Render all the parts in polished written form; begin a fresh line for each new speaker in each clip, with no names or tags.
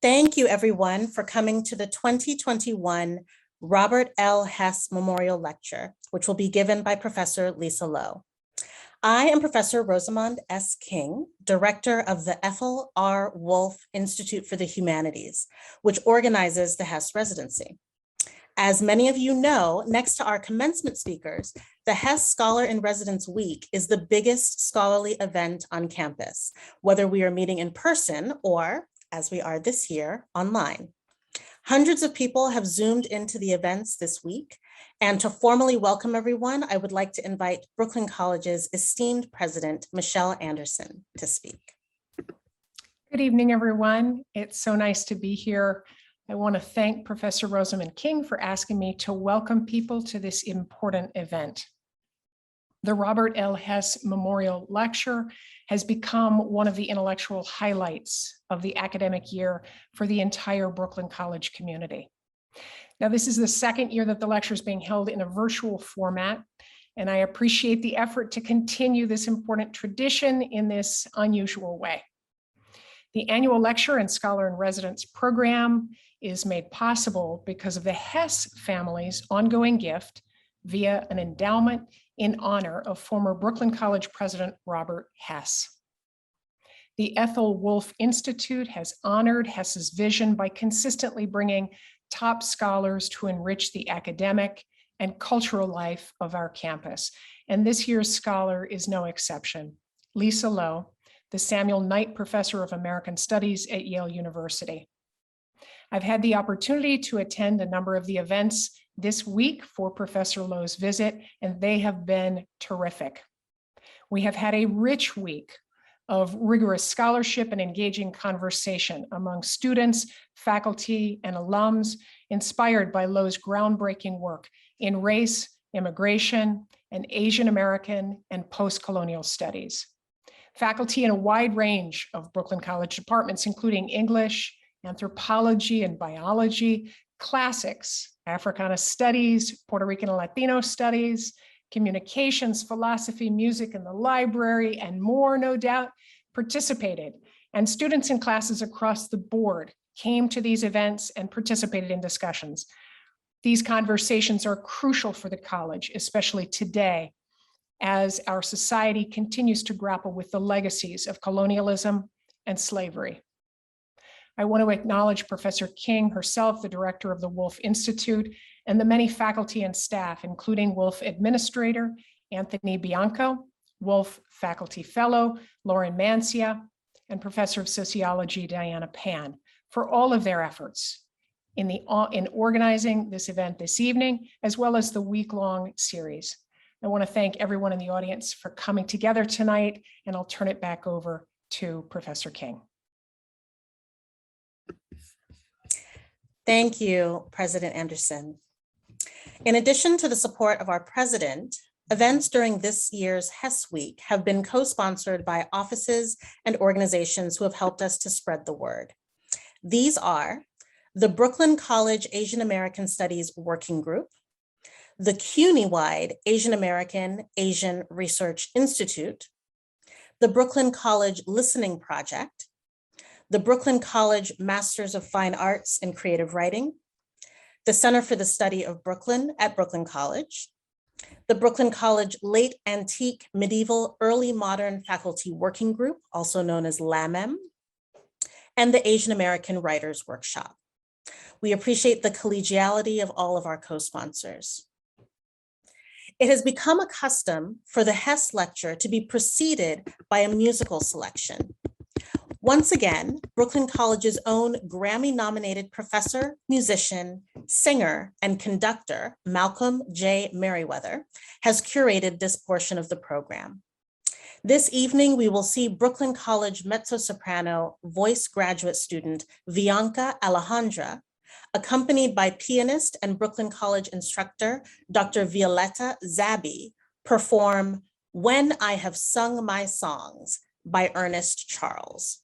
Thank you, everyone, for coming to the 2021 Robert L. Hess Memorial Lecture, which will be given by Professor Lisa Lowe. I am Professor Rosamond S. King, Director of the Ethel R. Wolff Institute for the Humanities, which organizes the Hess residency. As many of you know, next to our commencement speakers, the Hess Scholar in Residence Week is the biggest scholarly event on campus, whether we are meeting in person or, as we are this year, online. Hundreds of people have Zoomed into the events this week, and to formally welcome everyone, I would like to invite Brooklyn College's esteemed president, Michelle Anderson, to speak.
Good evening, everyone. It's so nice to be here. I want to thank Professor Rosamond King for asking me to welcome people to this important event. The Robert L. Hess Memorial Lecture has become one of the intellectual highlights of the academic year for the entire Brooklyn College community. Now, this is the second year that the lecture is being held in a virtual format, and I appreciate the effort to continue this important tradition in this unusual way. The annual lecture and Scholar in Residence program is made possible because of the Hess family's ongoing gift via an endowment in honor of former Brooklyn College President Robert Hess. The Ethel Wolff Institute has honored Hess's vision by consistently bringing top scholars to enrich the academic and cultural life of our campus. And this year's scholar is no exception. Lisa Lowe, the Samuel Knight Professor of American Studies at Yale University. I've had the opportunity to attend a number of the events this week for Professor Lowe's visit, and they have been terrific. We have had a rich week of rigorous scholarship and engaging conversation among students, faculty, and alums, inspired by Lowe's groundbreaking work in race, immigration, and Asian American and post-colonial studies. Faculty in a wide range of Brooklyn College departments, including English, anthropology and biology, classics, Africana studies, Puerto Rican and Latino studies, communications, philosophy, music in the library, and more, no doubt, participated. And students in classes across the board came to these events and participated in discussions. These conversations are crucial for the college, especially today, as our society continues to grapple with the legacies of colonialism and slavery. I want to acknowledge Professor King herself, the director of the Wolff Institute, and the many faculty and staff, including Wolff Administrator Anthony Bianco, Wolff Faculty Fellow Lauren Mancia, and Professor of Sociology Diana Pan, for all of their efforts in organizing this event this evening, as well as the week-long series. I want to thank everyone in the audience for coming together tonight, and I'll turn it back over to Professor King.
Thank you, President Anderson. In addition to the support of our president, events during this year's Hess Week have been co-sponsored by offices and organizations who have helped us to spread the word. These are the Brooklyn College Asian American Studies Working Group, the CUNY-wide Asian American Asian Research Institute, the Brooklyn College Listening Project, the Brooklyn College Masters of Fine Arts in Creative Writing, the Center for the Study of Brooklyn at Brooklyn College, the Brooklyn College Late Antique Medieval Early Modern Faculty Working Group, also known as LAMEM, and the Asian American Writers Workshop. We appreciate the collegiality of all of our co-sponsors. It has become a custom for the Hess Lecture to be preceded by a musical selection. Once again, Brooklyn College's own Grammy-nominated professor, musician, singer, and conductor, Malcolm J. Merriweather, has curated this portion of the program. This evening, we will see Brooklyn College mezzo-soprano voice graduate student, Vianca Alejandra, accompanied by pianist and Brooklyn College instructor, Dr. Violetta Zabbi, perform When I Have Sung My Songs by Ernest Charles.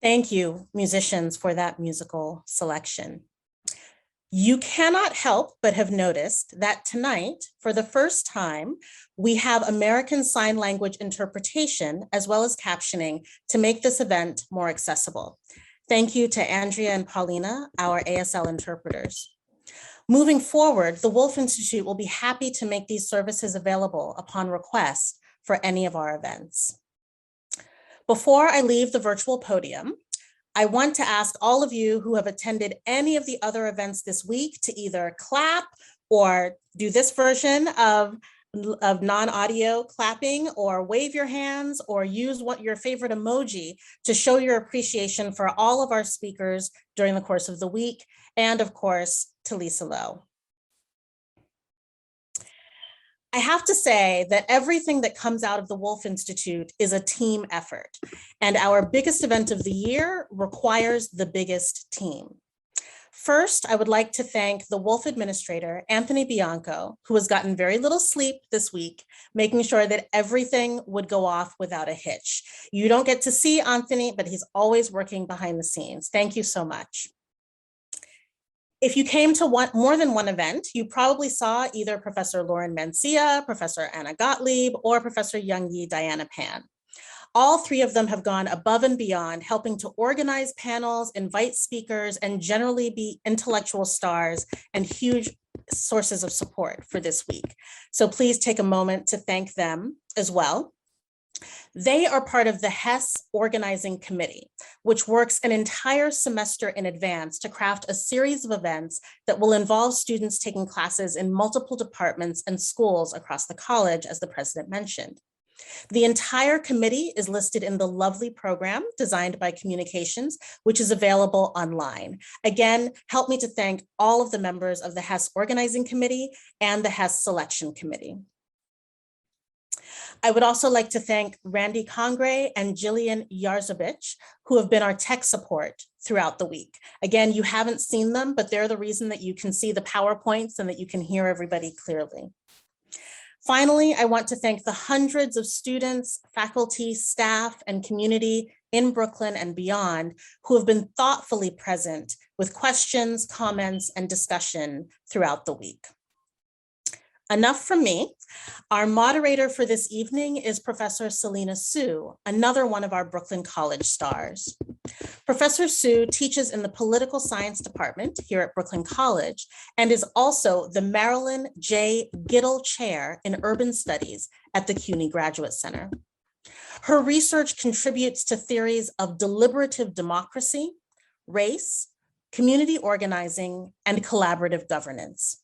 Thank you, musicians, for that musical selection. You cannot help but have noticed that tonight, for the first time, we have American Sign Language interpretation as well as captioning to make this event more accessible. Thank you to Andrea and Paulina, our ASL interpreters. Moving forward, the Wolf Institute will be happy to make these services available upon request for any of our events. Before I leave the virtual podium, I want to ask all of you who have attended any of the other events this week to either clap or do this version of non-audio clapping, or wave your hands, or use your favorite emoji to show your appreciation for all of our speakers during the course of the week, and of course, to Lisa Lowe. I have to say that everything that comes out of the Wolf Institute is a team effort, and our biggest event of the year requires the biggest team. First, I would like to thank the Wolf administrator, Anthony Bianco, who has gotten very little sleep this week, making sure that everything would go off without a hitch. You don't get to see Anthony, but he's always working behind the scenes. Thank you so much. If you came to more than one event, you probably saw either Professor Lauren Mencia, Professor Anna Gottlieb, or Professor Youngyi Diana Pan. All three of them have gone above and beyond, helping to organize panels, invite speakers, and generally be intellectual stars and huge sources of support for this week. So please take a moment to thank them as well. They are part of the Hess Organizing Committee, which works an entire semester in advance to craft a series of events that will involve students taking classes in multiple departments and schools across the college, as the president mentioned. The entire committee is listed in the lovely program designed by Communications, which is available online. Again, help me to thank all of the members of the Hess Organizing Committee and the Hess Selection Committee. I would also like to thank Randy Congray and Jillian Yarzovich, who have been our tech support throughout the week. Again, you haven't seen them, but they're the reason that you can see the PowerPoints and that you can hear everybody clearly. Finally, I want to thank the hundreds of students, faculty, staff, and community in Brooklyn and beyond who have been thoughtfully present with questions, comments, and discussion throughout the week. Enough from me. Our moderator for this evening is Professor Celina Su, another one of our Brooklyn College stars. Professor Su teaches in the Political Science Department here at Brooklyn College and is also the Marilyn J. Giddle Chair in Urban Studies at the CUNY Graduate Center. Her research contributes to theories of deliberative democracy, race, community organizing, and collaborative governance.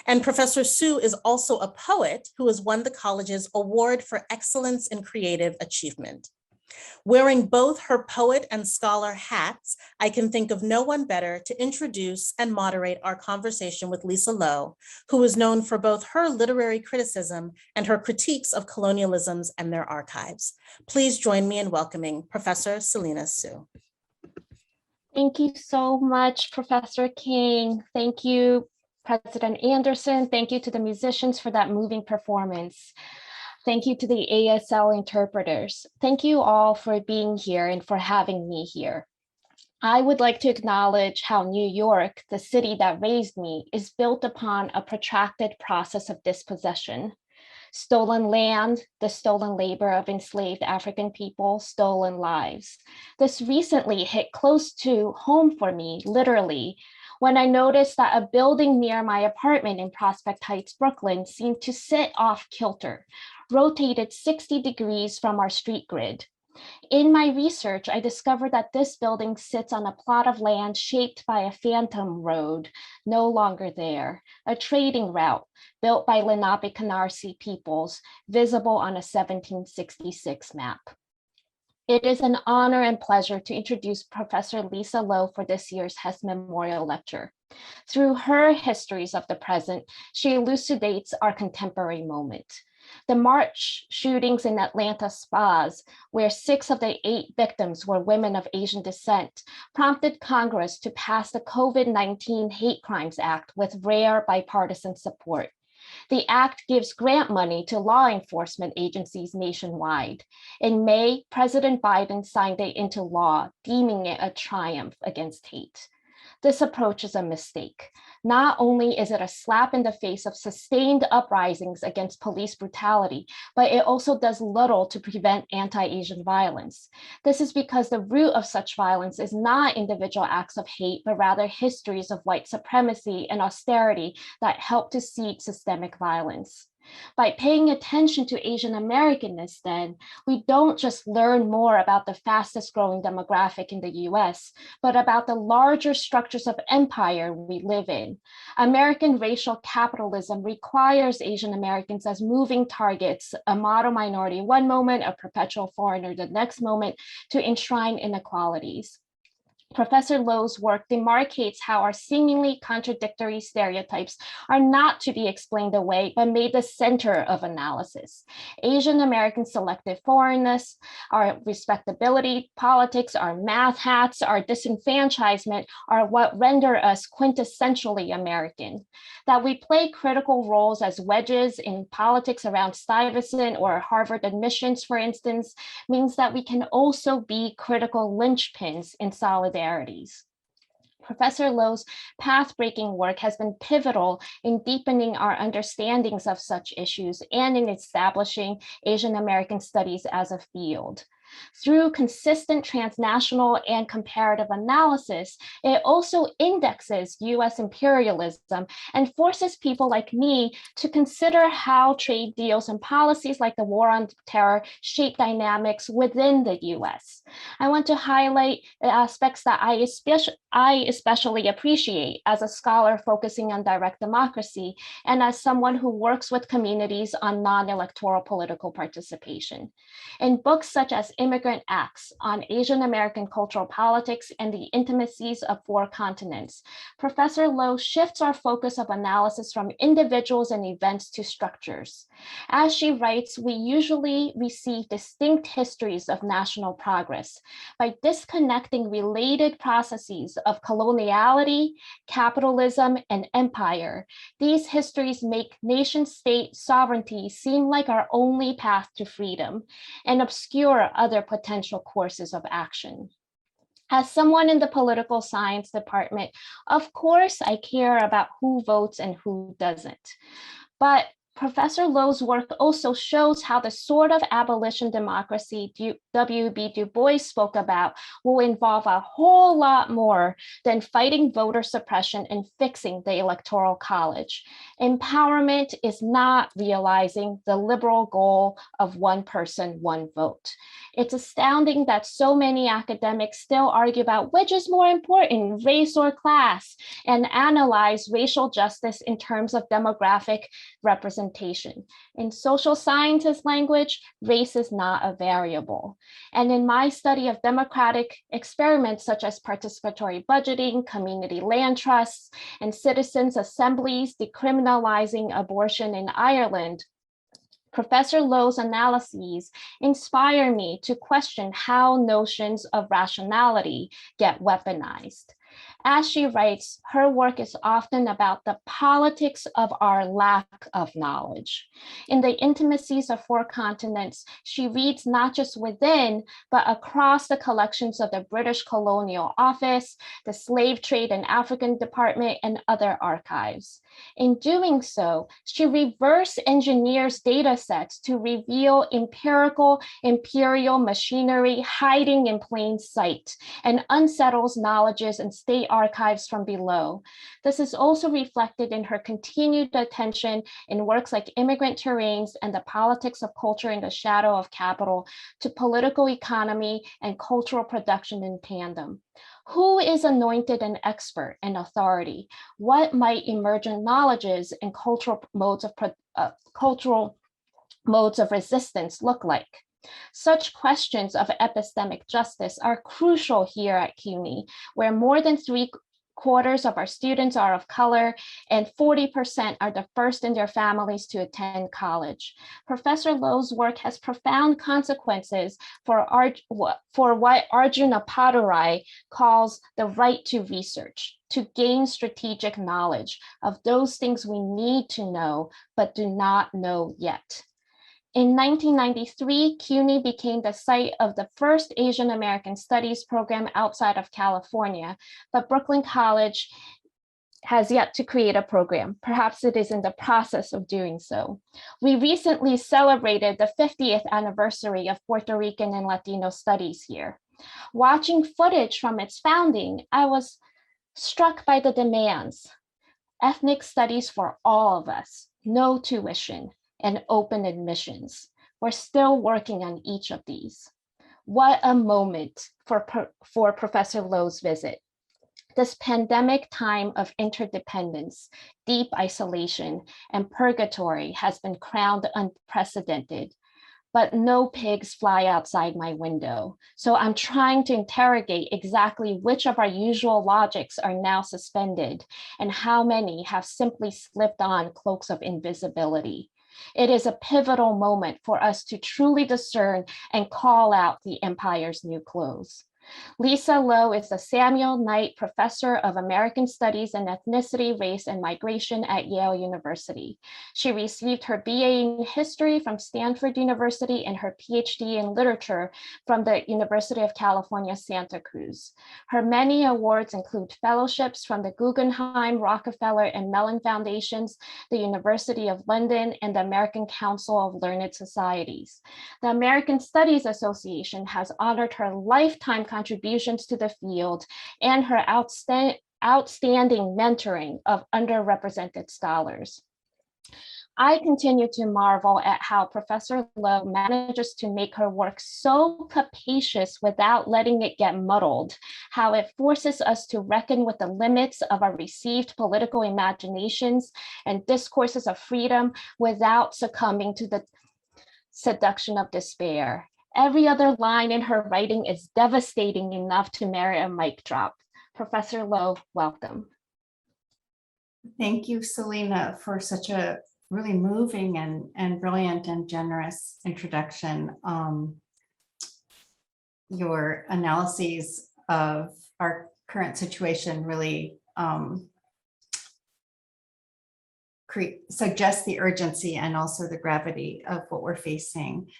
And Professor Su is also a poet who has won the college's Award for Excellence in Creative Achievement. Wearing both her poet and scholar hats, I can think of no one better to introduce and moderate our conversation with Lisa Lowe, who is known for both her literary criticism and her critiques of colonialisms and their archives. Please join me in welcoming Professor Celina Su.
Thank you so much, Professor King. Thank you, President Anderson. Thank you to the musicians for that moving performance. Thank you to the ASL interpreters. Thank you all for being here and for having me here. I would like to acknowledge how New York, the city that raised me, is built upon a protracted process of dispossession. Stolen land, the stolen labor of enslaved African people, stolen lives. This recently hit close to home for me, literally, when I noticed that a building near my apartment in Prospect Heights, Brooklyn, seemed to sit off kilter, rotated 60 degrees from our street grid. In my research, I discovered that this building sits on a plot of land shaped by a phantom road, no longer there, a trading route built by Lenape Canarsie peoples, visible on a 1766 map. It is an honor and pleasure to introduce Professor Lisa Lowe for this year's Hess Memorial Lecture. Through her histories of the present, she elucidates our contemporary moment. The March shootings in Atlanta spas, where 6 of the 8 victims were women of Asian descent, prompted Congress to pass the COVID-19 Hate Crimes Act with rare bipartisan support. The act gives grant money to law enforcement agencies nationwide. In May, President Biden signed it into law, deeming it a triumph against hate. This approach is a mistake. Not only is it a slap in the face of sustained uprisings against police brutality, but it also does little to prevent anti-Asian violence. This is because the root of such violence is not individual acts of hate, but rather histories of white supremacy and austerity that help to seed systemic violence. By paying attention to Asian Americanness, then, we don't just learn more about the fastest growing demographic in the US, but about the larger structures of empire we live in. American racial capitalism requires Asian Americans as moving targets, a model minority one moment, a perpetual foreigner the next moment, to enshrine inequalities. Professor Lowe's work demarcates how our seemingly contradictory stereotypes are not to be explained away, but made the center of analysis. Asian American selective foreignness, our respectability politics, our math hats, our disenfranchisement are what render us quintessentially American. That we play critical roles as wedges in politics around Stuyvesant or Harvard admissions, for instance, means that we can also be critical linchpins in solidarity. Professor Lowe's path-breaking work has been pivotal in deepening our understandings of such issues and in establishing Asian American studies as a field. Through consistent transnational and comparative analysis, it also indexes US imperialism and forces people like me to consider how trade deals and policies like the war on terror shape dynamics within the US. I want to highlight the aspects that I especially appreciate as a scholar focusing on direct democracy and as someone who works with communities on non-electoral political participation. In books such as Immigrant Acts on Asian American cultural politics and the intimacies of four continents, Professor Lowe shifts our focus of analysis from individuals and events to structures. As she writes, we usually receive distinct histories of national progress. By disconnecting related processes of coloniality, capitalism, and empire, these histories make nation-state sovereignty seem like our only path to freedom and obscure other potential courses of action. As someone in the political science department, of course, I care about who votes and who doesn't. But Professor Lowe's work also shows how the sort of abolition democracy W.B. Du Bois spoke about will involve a whole lot more than fighting voter suppression and fixing the Electoral College. Empowerment is not realizing the liberal goal of one person, one vote. It's astounding that so many academics still argue about which is more important, race or class, and analyze racial justice in terms of demographic representation. In social sciences language, race is not a variable. And in my study of democratic experiments such as participatory budgeting, community land trusts, and citizens' assemblies decriminalizing abortion in Ireland, Professor Lowe's analyses inspire me to question how notions of rationality get weaponized. As she writes, her work is often about the politics of our lack of knowledge. In the intimacies of four continents, she reads not just within, but across the collections of the British Colonial Office, the Slave Trade and African Department, and other archives. In doing so, she reverse engineers data sets to reveal empirical imperial machinery hiding in plain sight and unsettles knowledges and state archives from below. This is also reflected in her continued attention in works like Immigrant Terrains and the Politics of Culture in the Shadow of Capital to political economy and cultural production in tandem. Who is anointed an expert and authority? What might emergent knowledges and cultural modes of resistance look like? Such questions of epistemic justice are crucial here at CUNY, where more than 3 quarters of our students are of color, and 40% are the first in their families to attend college. Professor Lowe's work has profound consequences for what Arjuna Padurai calls the right to research, to gain strategic knowledge of those things we need to know, but do not know yet. In 1993, CUNY became the site of the first Asian American Studies program outside of California, but Brooklyn College has yet to create a program. Perhaps it is in the process of doing so. We recently celebrated the 50th anniversary of Puerto Rican and Latino studies here. Watching footage from its founding, I was struck by the demands. Ethnic studies for all of us, no tuition, and open admissions. We're still working on each of these. What a moment for Professor Lowe's visit. This pandemic time of interdependence, deep isolation, and purgatory has been crowned unprecedented, but no pigs fly outside my window. So I'm trying to interrogate exactly which of our usual logics are now suspended and how many have simply slipped on cloaks of invisibility. It is a pivotal moment for us to truly discern and call out the empire's new clothes. Lisa Lowe is the Samuel Knight Professor of American Studies and Ethnicity, Race, and Migration at Yale University. She received her BA in History from Stanford University and her PhD in Literature from the University of California, Santa Cruz. Her many awards include fellowships from the Guggenheim, Rockefeller, and Mellon Foundations, the University of London, and the American Council of Learned Societies. The American Studies Association has honored her lifetime contributions to the field and her outstanding mentoring of underrepresented scholars. I continue to marvel at how Professor Lowe manages to make her work so capacious without letting it get muddled, how it forces us to reckon with the limits of our received political imaginations and discourses of freedom without succumbing to the seduction of despair. Every other line in her writing is devastating enough to merit a mic drop. Professor Lowe, welcome.
Thank you, Celina, for such a really moving and brilliant and generous introduction. Your analyses of our current situation really suggest the urgency and also the gravity of what we're facing.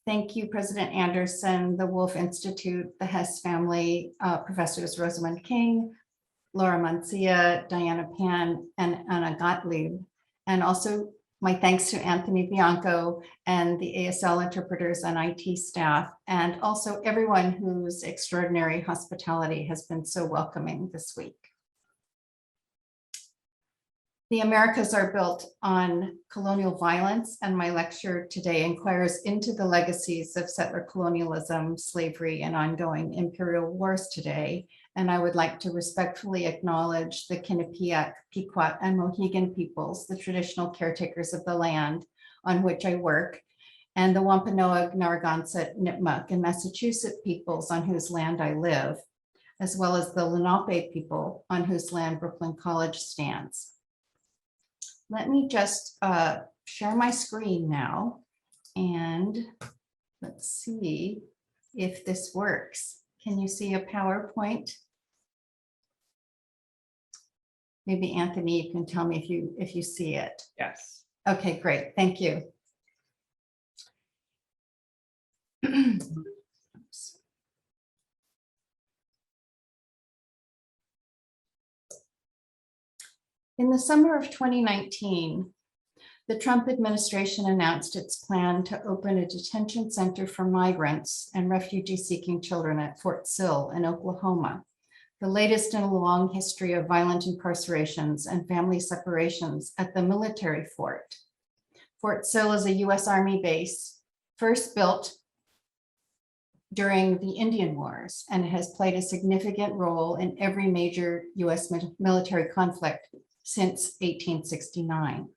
Thank you, President Anderson, the Wolf Institute, the Hess family, Professors Rosamund King, Laura Mancia, Diana Pan, and Anna Gottlieb. And also my thanks to Anthony Bianco and the ASL interpreters and IT staff, and also everyone whose extraordinary hospitality has been so welcoming this week. The Americas are built on colonial violence, and my lecture today inquires into the legacies of settler colonialism, slavery, and ongoing imperial wars today. And I would like to respectfully acknowledge the Quinnipiac, Pequot, and Mohegan peoples, the traditional caretakers of the land on which I work, and the Wampanoag, Narragansett, Nipmuc, and Massachusetts peoples on whose land I live, as well as the Lenape people on whose land Brooklyn College stands. Let me just share my screen now, and let's see if this works. Can you see a PowerPoint? Maybe Anthony, you can tell me if you see it.
Yes.
Okay, great. Thank you. In the summer of 2019, the Trump administration announced its plan to open a detention center for migrants and refugee-seeking children at Fort Sill in Oklahoma, the latest in a long history of violent incarcerations and family separations at the military fort. Fort Sill is a U.S. Army base, first built during the Indian Wars, and it has played a significant role in every major U.S. military conflict since 1869.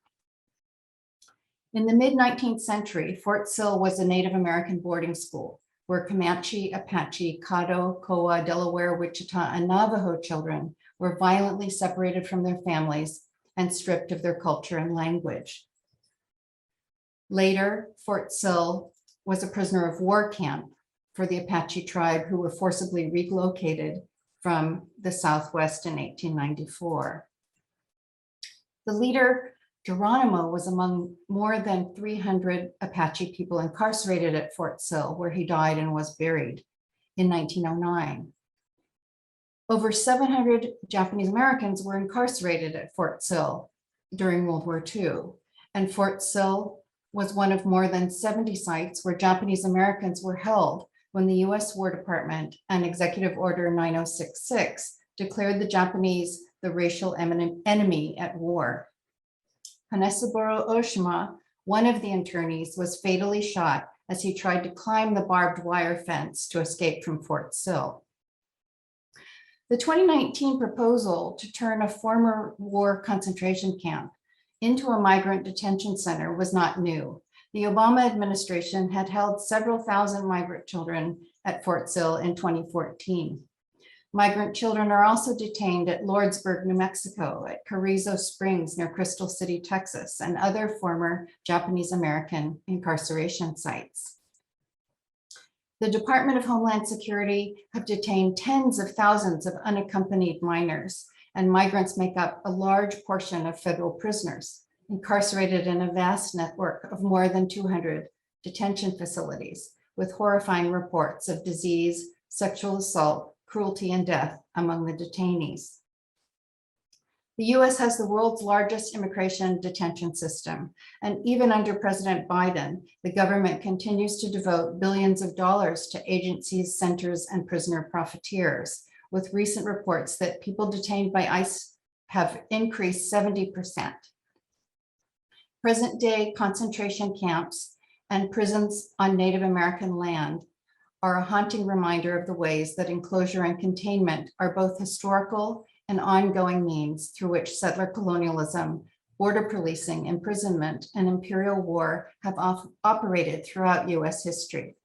In the mid-19th century, Fort Sill was a Native American boarding school where Comanche, Apache, Caddo, Coa, Delaware, Wichita, and Navajo children were violently separated from their families and stripped of their culture and language. Later, Fort Sill was a prisoner of war camp for the Apache tribe who were forcibly relocated from the Southwest in 1894. The leader, Geronimo, was among more than 300 Apache people incarcerated at Fort Sill, where he died and was buried in 1909. Over 700 Japanese Americans were incarcerated at Fort Sill during World War II, and Fort Sill was one of more than 70 sites where Japanese Americans were held when the US War Department and Executive Order 9066 declared the Japanese the racial enemy at war. Hanesaburo Oshima, one of the internees, was fatally shot as he tried to climb the barbed wire fence to escape from Fort Sill. The 2019 proposal to turn a former war concentration camp into a migrant detention center was not new. The Obama administration had held several thousand migrant children at Fort Sill in 2014. Migrant children are also detained at Lordsburg, New Mexico, at Carrizo Springs near Crystal City, Texas, and other former Japanese American incarceration sites. The Department of Homeland Security have detained tens of thousands of unaccompanied minors, and migrants make up a large portion of federal prisoners, incarcerated in a vast network of more than 200 detention facilities, with horrifying reports of disease, sexual assault, cruelty, and death among the detainees. The US has the world's largest immigration detention system, and even under President Biden, the government continues to devote billions of dollars to agencies, centers, and prisoner profiteers, with recent reports that people detained by ICE have increased 70%. Present-day concentration camps and prisons on Native American land are a haunting reminder of the ways that enclosure and containment are both historical and ongoing means through which settler colonialism, border policing, imprisonment, and imperial war have operated throughout US history.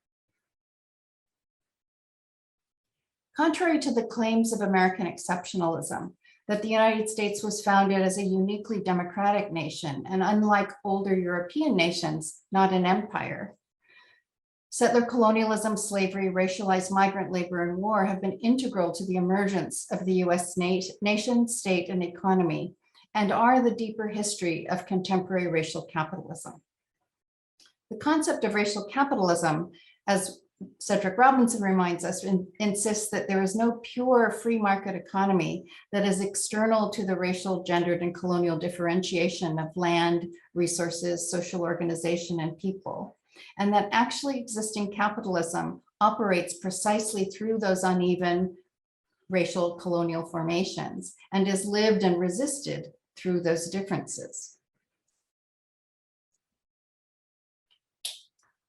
Contrary to the claims of American exceptionalism, that the United States was founded as a uniquely democratic nation, and unlike older European nations, not an empire, settler colonialism, slavery, racialized migrant labor, and war have been integral to the emergence of the US nation, state, and economy, and are the deeper history of contemporary racial capitalism. The concept of racial capitalism, as Cedric Robinson reminds us, insists that there is no pure free market economy that is external to the racial, gendered, and colonial differentiation of land, resources, social organization, and people, and that actually existing capitalism operates precisely through those uneven racial colonial formations and is lived and resisted through those differences.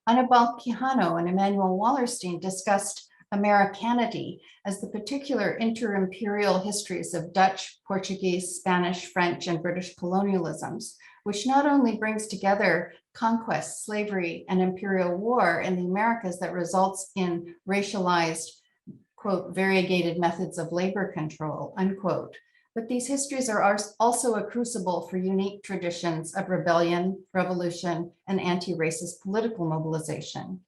Anibal Quijano and Emmanuel Wallerstein discussed Americanity as the particular inter-imperial histories of Dutch, Portuguese, Spanish, French, and British colonialisms, which not only brings together conquest, slavery, and imperial war in the Americas that results in racialized, quote, variegated methods of labor control, unquote, but these histories are also a crucible for unique traditions of rebellion, revolution, and anti-racist political mobilization.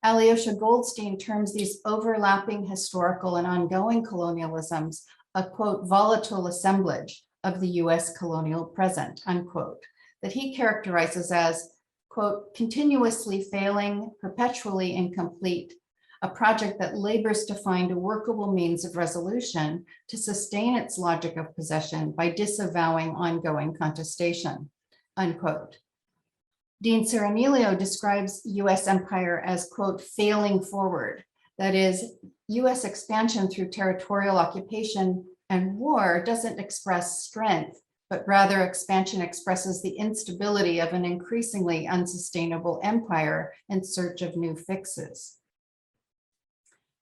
Alyosha Goldstein terms these overlapping historical and ongoing colonialisms a, quote, volatile assemblage of the US colonial present, unquote, that he characterizes as, quote, continuously failing, perpetually incomplete, a project that labors to find a workable means of resolution to sustain its logic of possession by disavowing ongoing contestation, unquote. Dean Ciranillo describes US empire as, quote, failing forward. That is, US expansion through territorial occupation and war doesn't express strength, but rather expansion expresses the instability of an increasingly unsustainable empire in search of new fixes.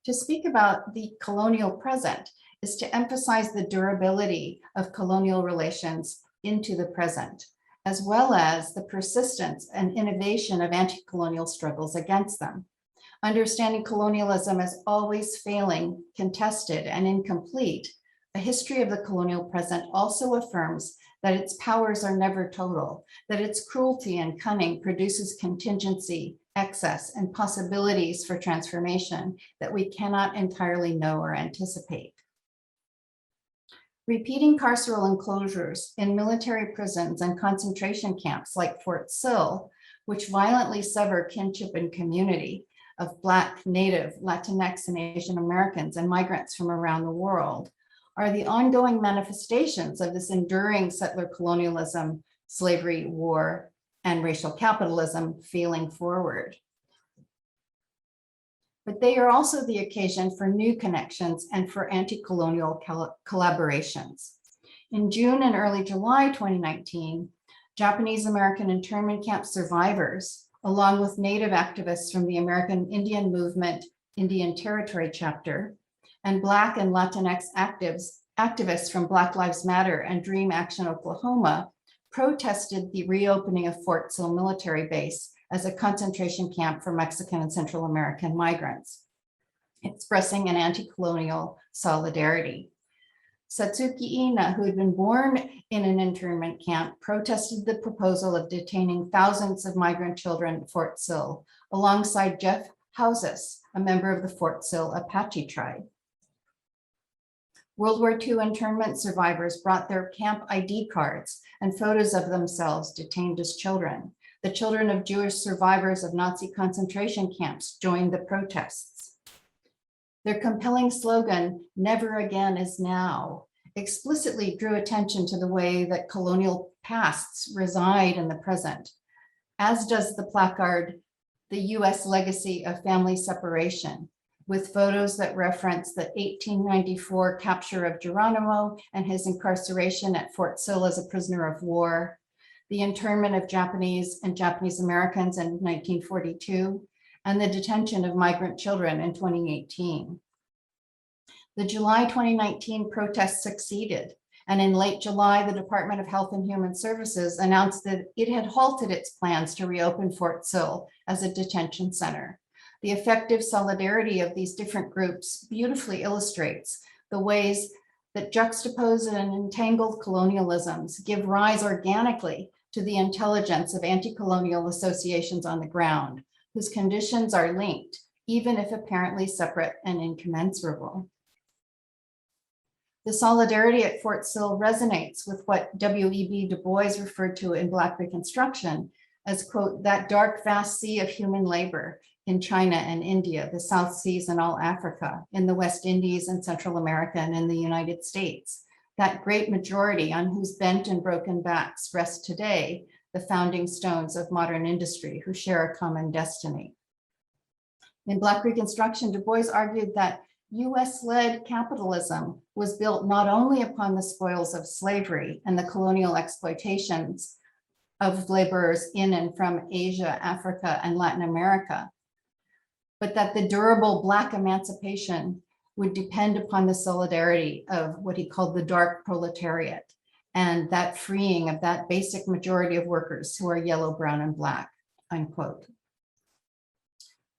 To speak about the colonial present is to emphasize the durability of colonial relations into the present, as well as the persistence and innovation of anti-colonial struggles against them. Understanding colonialism as always failing, contested, and incomplete A history of the colonial present also affirms that its powers are never total, that its cruelty and cunning produces contingency, excess, and possibilities for transformation that we cannot entirely know or anticipate. Repeating carceral enclosures in military prisons and concentration camps like Fort Sill, which violently sever kinship and community of Black, Native, Latinx, and Asian Americans and migrants from around the world, are the ongoing manifestations of this enduring settler colonialism, slavery, war, and racial capitalism feeling forward. But they are also the occasion for new connections and for anti-colonial collaborations. In June and early July 2019, Japanese American internment camp survivors, along with Native activists from the American Indian Movement Indian Territory chapter, and Black and Latinx activists from Black Lives Matter and Dream Action Oklahoma protested the reopening of Fort Sill military base as a concentration camp for Mexican and Central American migrants, expressing an anti-colonial solidarity. Satsuki Ina, who had been born in an internment camp, protested the proposal of detaining thousands of migrant children at Fort Sill, alongside Jeff Houses, a member of the Fort Sill Apache tribe. World War II internment survivors brought their camp ID cards and photos of themselves detained as children. The children of Jewish survivors of Nazi concentration camps joined the protests. Their compelling slogan, "Never again is now," explicitly drew attention to the way that colonial pasts reside in the present, as does the placard, "The US Legacy of Family Separation," with photos that reference the 1894 capture of Geronimo and his incarceration at Fort Sill as a prisoner of war, the internment of Japanese and Japanese Americans in 1942, and the detention of migrant children in 2018. The July 2019 protests succeeded, and in late July, the Department of Health and Human Services announced that it had halted its plans to reopen Fort Sill as a detention center. The effective solidarity of these different groups beautifully illustrates the ways that juxtaposed and entangled colonialisms give rise organically to the intelligence of anti-colonial associations on the ground, whose conditions are linked, even if apparently separate and incommensurable. The solidarity at Fort Sill resonates with what W.E.B. Du Bois referred to in Black Reconstruction as, quote, "that dark, vast sea of human labor in China and India, the South Seas and all Africa, in the West Indies and Central America and in the United States, that great majority on whose bent and broken backs rest today the founding stones of modern industry, who share a common destiny." In Black Reconstruction, Du Bois argued that US-led capitalism was built not only upon the spoils of slavery and the colonial exploitations of laborers in and from Asia, Africa, and Latin America, but that the durable Black emancipation would depend upon the solidarity of what he called the dark proletariat, and that freeing of that basic majority of workers who are yellow, brown, and Black, unquote.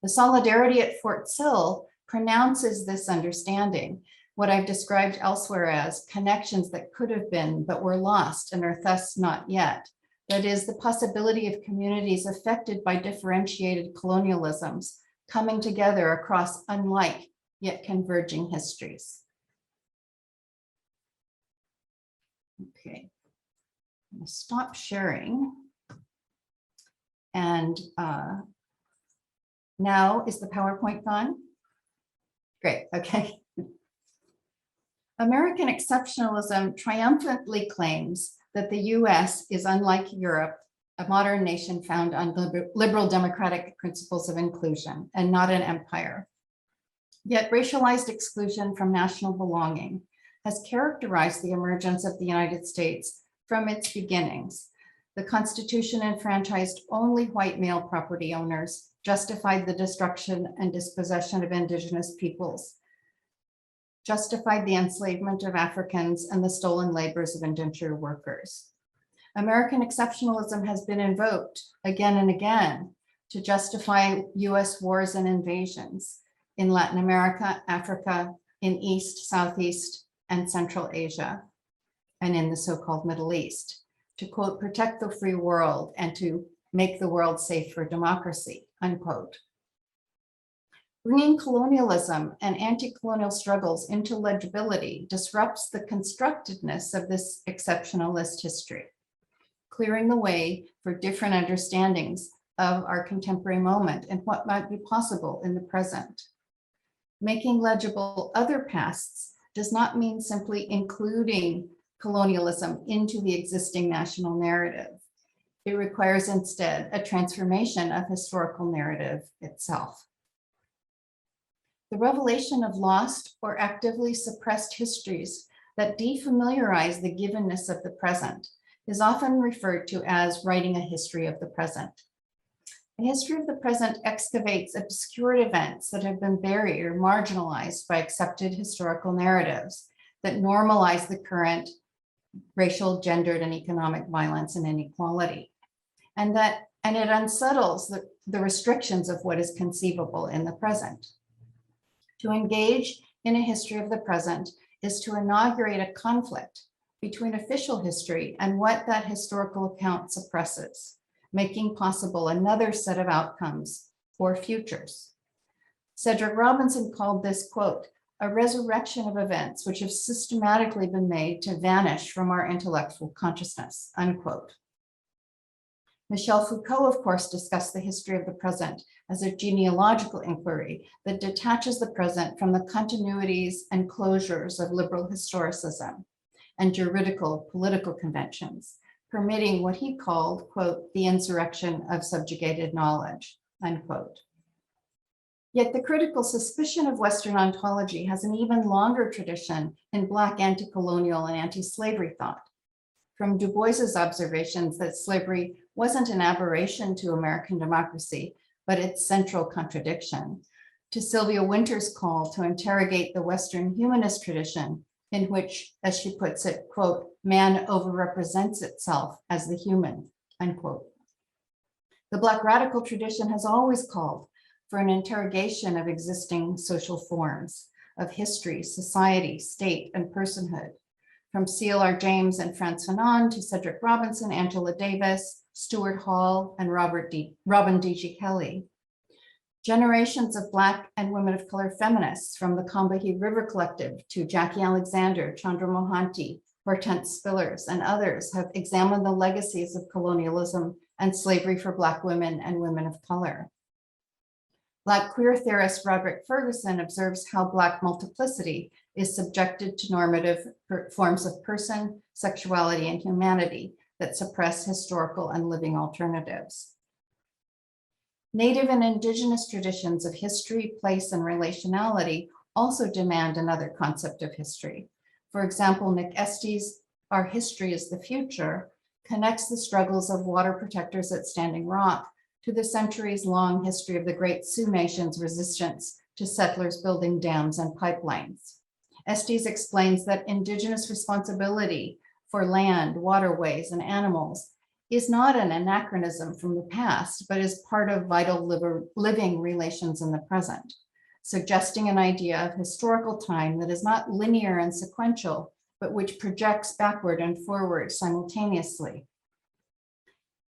The solidarity at Fort Sill pronounces this understanding, what I've described elsewhere as connections that could have been but were lost and are thus not yet. That is, the possibility of communities affected by differentiated colonialisms coming together across unlike yet converging histories. Okay, I'm going to stop sharing. And now, is the PowerPoint gone? Great, okay. American exceptionalism triumphantly claims that the US is unlike Europe, a modern nation found on liberal democratic principles of inclusion and not an empire. Yet racialized exclusion from national belonging has characterized the emergence of the United States from its beginnings. The Constitution enfranchised only white male property owners, justified the destruction and dispossession of indigenous peoples, justified the enslavement of Africans and the stolen labors of indentured workers. American exceptionalism has been invoked again and again to justify US wars and invasions in Latin America, Africa, in East, Southeast, and Central Asia, and in the so-called Middle East, to quote, protect the free world and to make the world safe for democracy, unquote. Bringing colonialism and anti-colonial struggles into legibility disrupts the constructedness of this exceptionalist history, clearing the way for different understandings of our contemporary moment and what might be possible in the present. Making legible other pasts does not mean simply including colonialism into the existing national narrative. It requires instead a transformation of historical narrative itself. The revelation of lost or actively suppressed histories that defamiliarize the givenness of the present is often referred to as writing a history of the present. A history of the present excavates obscure events that have been buried or marginalized by accepted historical narratives that normalize the current racial, gendered, and economic violence and inequality. And it unsettles the restrictions of what is conceivable in the present. To engage in a history of the present is to inaugurate a conflict between official history and what that historical account suppresses, making possible another set of outcomes or futures. Cedric Robinson called this, quote, a resurrection of events which have systematically been made to vanish from our intellectual consciousness, unquote. Michel Foucault, of course, discussed the history of the present as a genealogical inquiry that detaches the present from the continuities and closures of liberal historicism and juridical political conventions, permitting what he called, quote, the insurrection of subjugated knowledge, unquote. Yet the critical suspicion of Western ontology has an even longer tradition in Black anti-colonial and anti-slavery thought. From Du Bois's observations that slavery wasn't an aberration to American democracy, but its central contradiction, to Sylvia Wynter's call to interrogate the Western humanist tradition in which, as she puts it, quote, man overrepresents itself as the human, unquote. The Black radical tradition has always called for an interrogation of existing social forms of history, society, state, and personhood, from C.L.R. James and Frantz Fanon to Cedric Robinson, Angela Davis, Stuart Hall, and Robin D.G. Kelley. Generations of Black and women of color feminists, from the Combahee River Collective to Jackie Alexander, Chandra Mohanty, Hortense Spillers, and others have examined the legacies of colonialism and slavery for Black women and women of color. Black queer theorist Roderick Ferguson observes how Black multiplicity is subjected to normative forms of person, sexuality, and humanity that suppress historical and living alternatives. Native and Indigenous traditions of history, place, and relationality also demand another concept of history. For example, Nick Estes' Our History is the Future connects the struggles of water protectors at Standing Rock to the centuries-long history of the Great Sioux Nation's resistance to settlers building dams and pipelines. Estes explains that Indigenous responsibility for land, waterways, and animals is not an anachronism from the past, but is part of vital living relations in the present, suggesting an idea of historical time that is not linear and sequential, but which projects backward and forward simultaneously.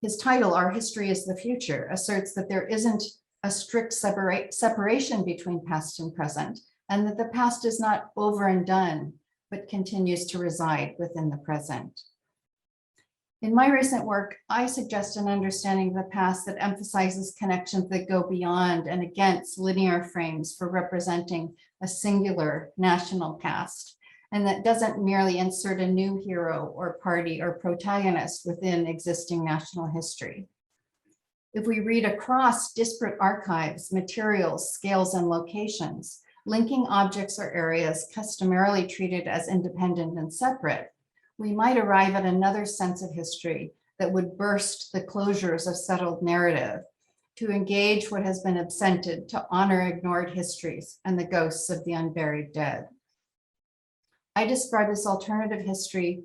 His title, Our History is the Future, asserts that there isn't a strict separation between past and present, and that the past is not over and done, but continues to reside within the present. In my recent work, I suggest an understanding of the past that emphasizes connections that go beyond and against linear frames for representing a singular national past, and that doesn't merely insert a new hero or party or protagonist within existing national history. If we read across disparate archives, materials, scales, and locations, linking objects or areas customarily treated as independent and separate, we might arrive at another sense of history that would burst the closures of settled narrative, to engage what has been absented, to honor ignored histories and the ghosts of the unburied dead. I describe this alternative history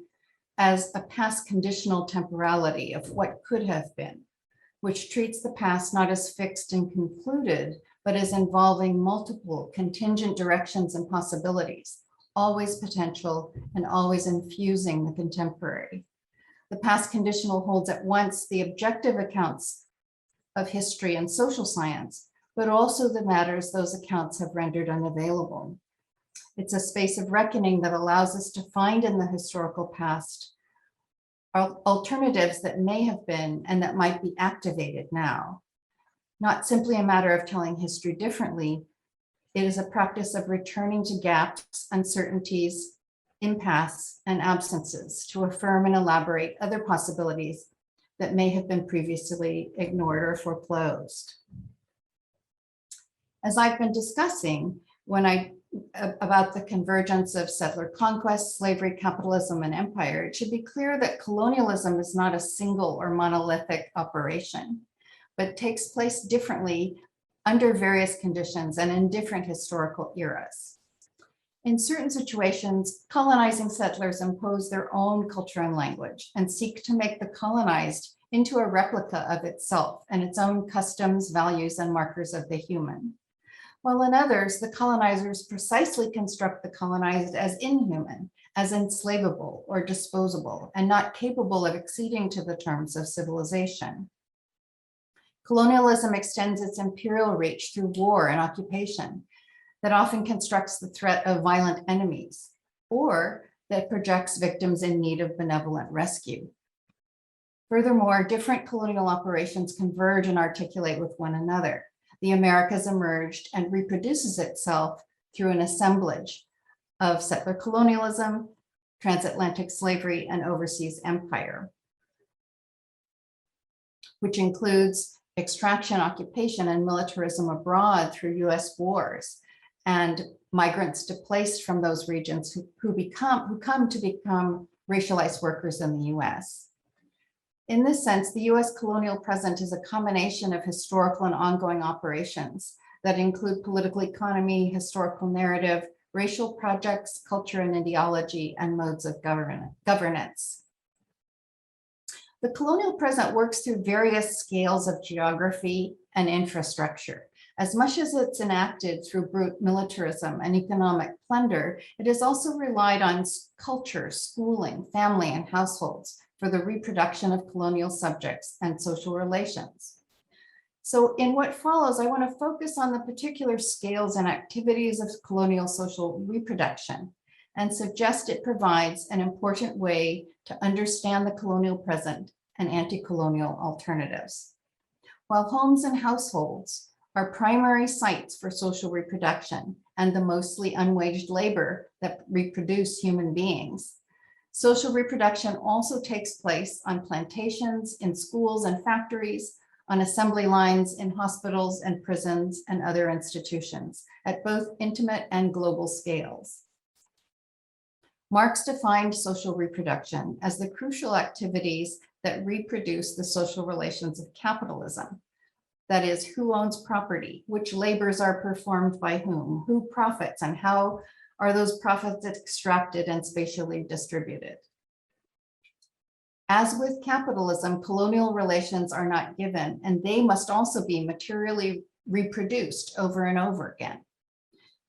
as a past conditional temporality of what could have been, which treats the past not as fixed and concluded, but as involving multiple contingent directions and possibilities, always potential, and always infusing the contemporary. The past conditional holds at once the objective accounts of history and social science, but also the matters those accounts have rendered unavailable. It's a space of reckoning that allows us to find in the historical past alternatives that may have been and that might be activated now. Not simply a matter of telling history differently, it is a practice of returning to gaps, uncertainties, impasse, and absences to affirm and elaborate other possibilities that may have been previously ignored or foreclosed. As I've been discussing about the convergence of settler conquest, slavery, capitalism, and empire, it should be clear that colonialism is not a single or monolithic operation, but takes place differently under various conditions and in different historical eras. In certain situations, colonizing settlers impose their own culture and language and seek to make the colonized into a replica of itself and its own customs, values, and markers of the human. While in others, the colonizers precisely construct the colonized as inhuman, as enslavable or disposable, and not capable of acceding to the terms of civilization. Colonialism extends its imperial reach through war and occupation that often constructs the threat of violent enemies, or that projects victims in need of benevolent rescue. Furthermore, different colonial operations converge and articulate with one another. The Americas emerged and reproduces itself through an assemblage of settler colonialism, transatlantic slavery, and overseas empire, which includes extraction, occupation, and militarism abroad through US wars, and migrants displaced from those regions who come to become racialized workers in the US. In this sense, the US colonial present is a combination of historical and ongoing operations that include political economy, historical narrative, racial projects, culture and ideology, and modes of governance. The colonial present works through various scales of geography and infrastructure. As much as it's enacted through brute militarism and economic plunder, it has also relied on culture, schooling, family, and households for the reproduction of colonial subjects and social relations. So in what follows, I want to focus on the particular scales and activities of colonial social reproduction and suggest it provides an important way to understand the colonial present and anti-colonial alternatives. While homes and households are primary sites for social reproduction and the mostly unwaged labor that reproduce human beings, social reproduction also takes place on plantations, in schools and factories, on assembly lines, in hospitals and prisons and other institutions at both intimate and global scales. Marx defined social reproduction as the crucial activities that reproduce the social relations of capitalism. That is, who owns property, which labors are performed by whom, who profits, and how are those profits extracted and spatially distributed. As with capitalism, colonial relations are not given, and they must also be materially reproduced over and over again.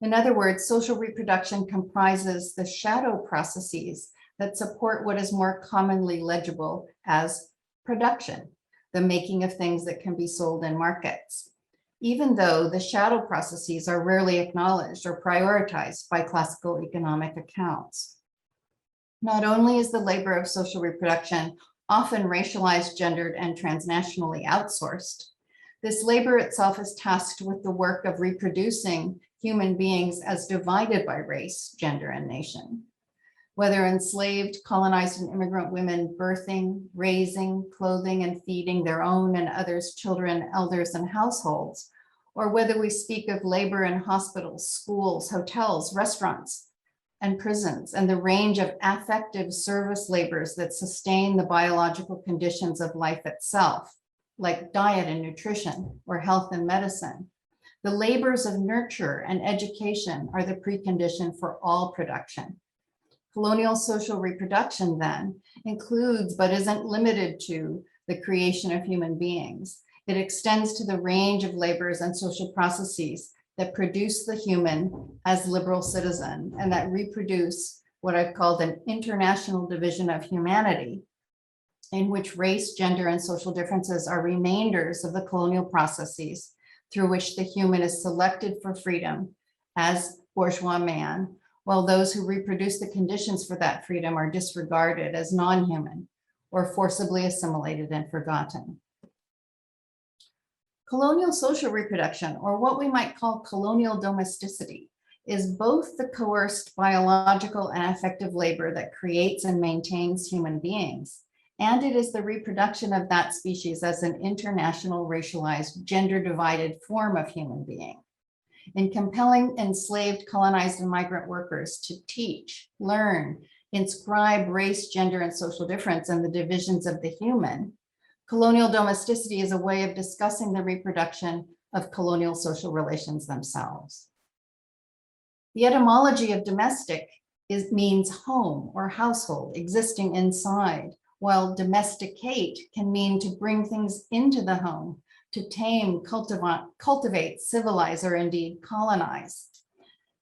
In other words, social reproduction comprises the shadow processes that support what is more commonly legible as production, the making of things that can be sold in markets, even though the shadow processes are rarely acknowledged or prioritized by classical economic accounts. Not only is the labor of social reproduction often racialized, gendered, and transnationally outsourced, this labor itself is tasked with the work of reproducing human beings as divided by race, gender, and nation. Whether enslaved, colonized, and immigrant women birthing, raising, clothing, and feeding their own and others' children, elders, and households, or whether we speak of labor in hospitals, schools, hotels, restaurants, and prisons, and the range of affective service labors that sustain the biological conditions of life itself, like diet and nutrition, or health and medicine. The labors of nurture and education are the precondition for all production. Colonial social reproduction then includes, but isn't limited to, the creation of human beings. It extends to the range of labors and social processes that produce the human as liberal citizen and that reproduce what I've called an international division of humanity, in which race, gender, and social differences are remainders of the colonial processes through which the human is selected for freedom as bourgeois man, while those who reproduce the conditions for that freedom are disregarded as non-human or forcibly assimilated and forgotten. Colonial social reproduction, or what we might call colonial domesticity, is both the coerced biological and affective labor that creates and maintains human beings, and it is the reproduction of that species as an international, racialized, gender-divided form of human being. In compelling enslaved, colonized, and migrant workers to teach, learn, inscribe race, gender, and social difference and the divisions of the human, colonial domesticity is a way of discussing the reproduction of colonial social relations themselves. The etymology of domestic means home or household, existing inside, while domesticate can mean to bring things into the home, to tame, cultivate, civilize, or indeed colonize.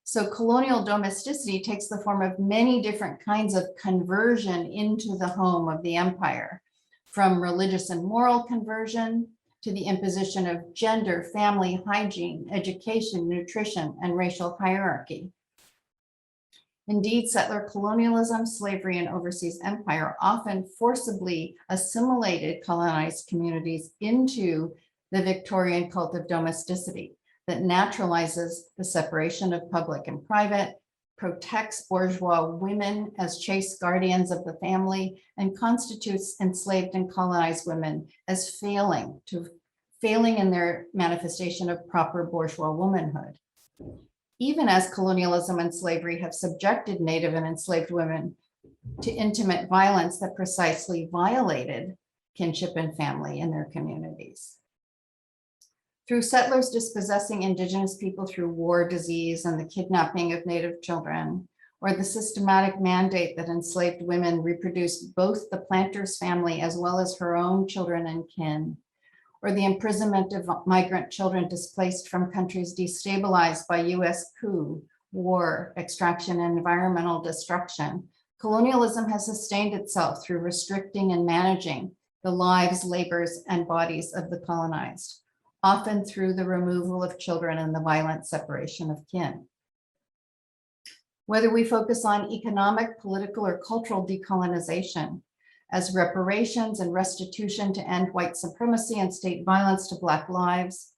So colonial domesticity takes the form of many different kinds of conversion into the home of the empire, from religious and moral conversion to the imposition of gender, family, hygiene, education, nutrition, and racial hierarchy. Indeed, settler colonialism, slavery, and overseas empire often forcibly assimilated colonized communities into the Victorian cult of domesticity that naturalizes the separation of public and private, protects bourgeois women as chaste guardians of the family, and constitutes enslaved and colonized women as failing in their manifestation of proper bourgeois womanhood. Even as colonialism and slavery have subjected Native and enslaved women to intimate violence that precisely violated kinship and family in their communities. Through settlers dispossessing Indigenous people through war, disease, and the kidnapping of Native children, or the systematic mandate that enslaved women reproduce both the planter's family as well as her own children and kin, or the imprisonment of migrant children displaced from countries destabilized by US coup, war, extraction, and environmental destruction, colonialism has sustained itself through restricting and managing the lives, labors, and bodies of the colonized, often through the removal of children and the violent separation of kin. Whether we focus on economic, political, or cultural decolonization, as reparations and restitution to end white supremacy and state violence to Black lives,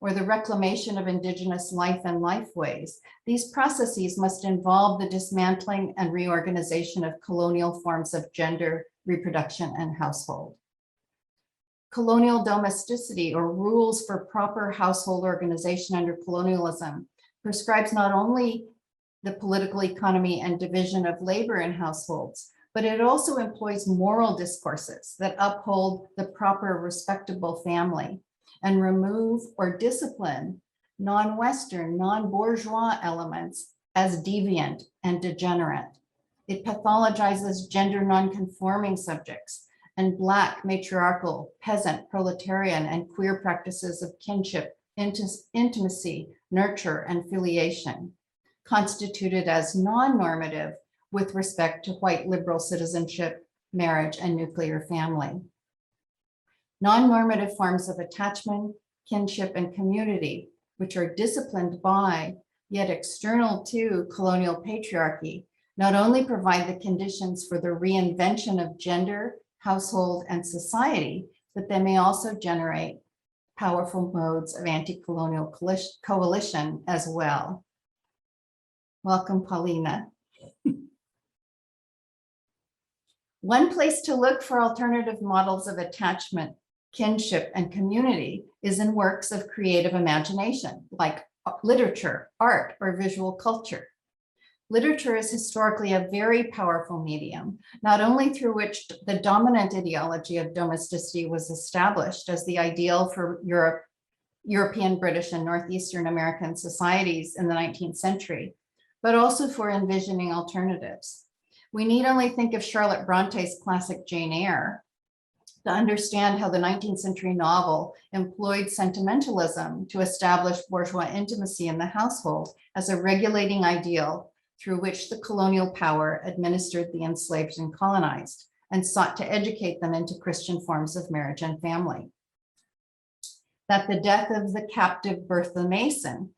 or the reclamation of Indigenous life and lifeways, these processes must involve the dismantling and reorganization of colonial forms of gender, reproduction, and household. Colonial domesticity, or rules for proper household organization under colonialism, prescribes not only the political economy and division of labor in households, but it also employs moral discourses that uphold the proper respectable family and remove or discipline non-Western, non-bourgeois elements as deviant and degenerate. It pathologizes gender non-conforming subjects and Black, matriarchal, peasant, proletarian, and queer practices of kinship, intimacy, nurture, and filiation, constituted as non-normative with respect to white liberal citizenship, marriage, and nuclear family. Non-normative forms of attachment, kinship, and community, which are disciplined by, yet external to colonial patriarchy, not only provide the conditions for the reinvention of gender, household, and society, but they may also generate powerful modes of anti-colonial coalition as well. Welcome, Paulina. One place to look for alternative models of attachment, kinship, and community is in works of creative imagination, like literature, art, or visual culture. Literature is historically a very powerful medium, not only through which the dominant ideology of domesticity was established as the ideal for European, British, and Northeastern American societies in the 19th century, but also for envisioning alternatives. We need only think of Charlotte Bronte's classic Jane Eyre to understand how the 19th century novel employed sentimentalism to establish bourgeois intimacy in the household as a regulating ideal through which the colonial power administered the enslaved and colonized, and sought to educate them into Christian forms of marriage and family. That the death of the captive Bertha Mason,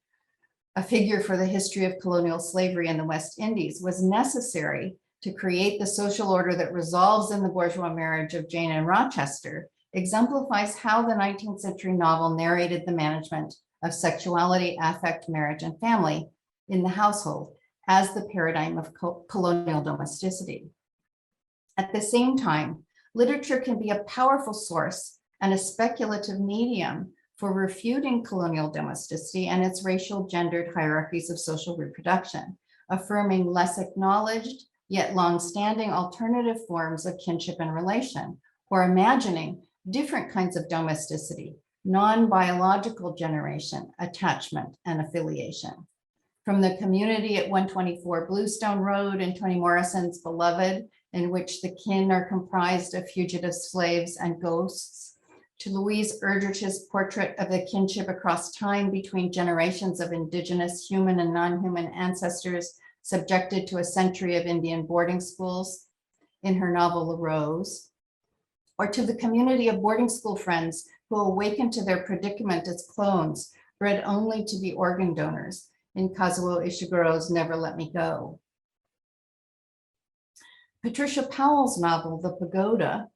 a figure for the history of colonial slavery in the West Indies, was necessary to create the social order that resolves in the bourgeois marriage of Jane and Rochester, exemplifies how the 19th century novel narrated the management of sexuality, affect, marriage, and family in the household as the paradigm of colonial domesticity. At the same time, literature can be a powerful source and a speculative medium for refuting colonial domesticity and its racial gendered hierarchies of social reproduction, affirming less acknowledged yet long-standing alternative forms of kinship and relation, or imagining different kinds of domesticity, non-biological generation, attachment, and affiliation. From the community at 124 Bluestone Road in Toni Morrison's Beloved, in which the kin are comprised of fugitive slaves and ghosts, to Louise Erdrich's portrait of the kinship across time between generations of indigenous human and non-human ancestors subjected to a century of Indian boarding schools in her novel La Rose, or to the community of boarding school friends who awakened to their predicament as clones, bred only to be organ donors in Kazuo Ishiguro's Never Let Me Go. Patricia Powell's novel, The Pagoda,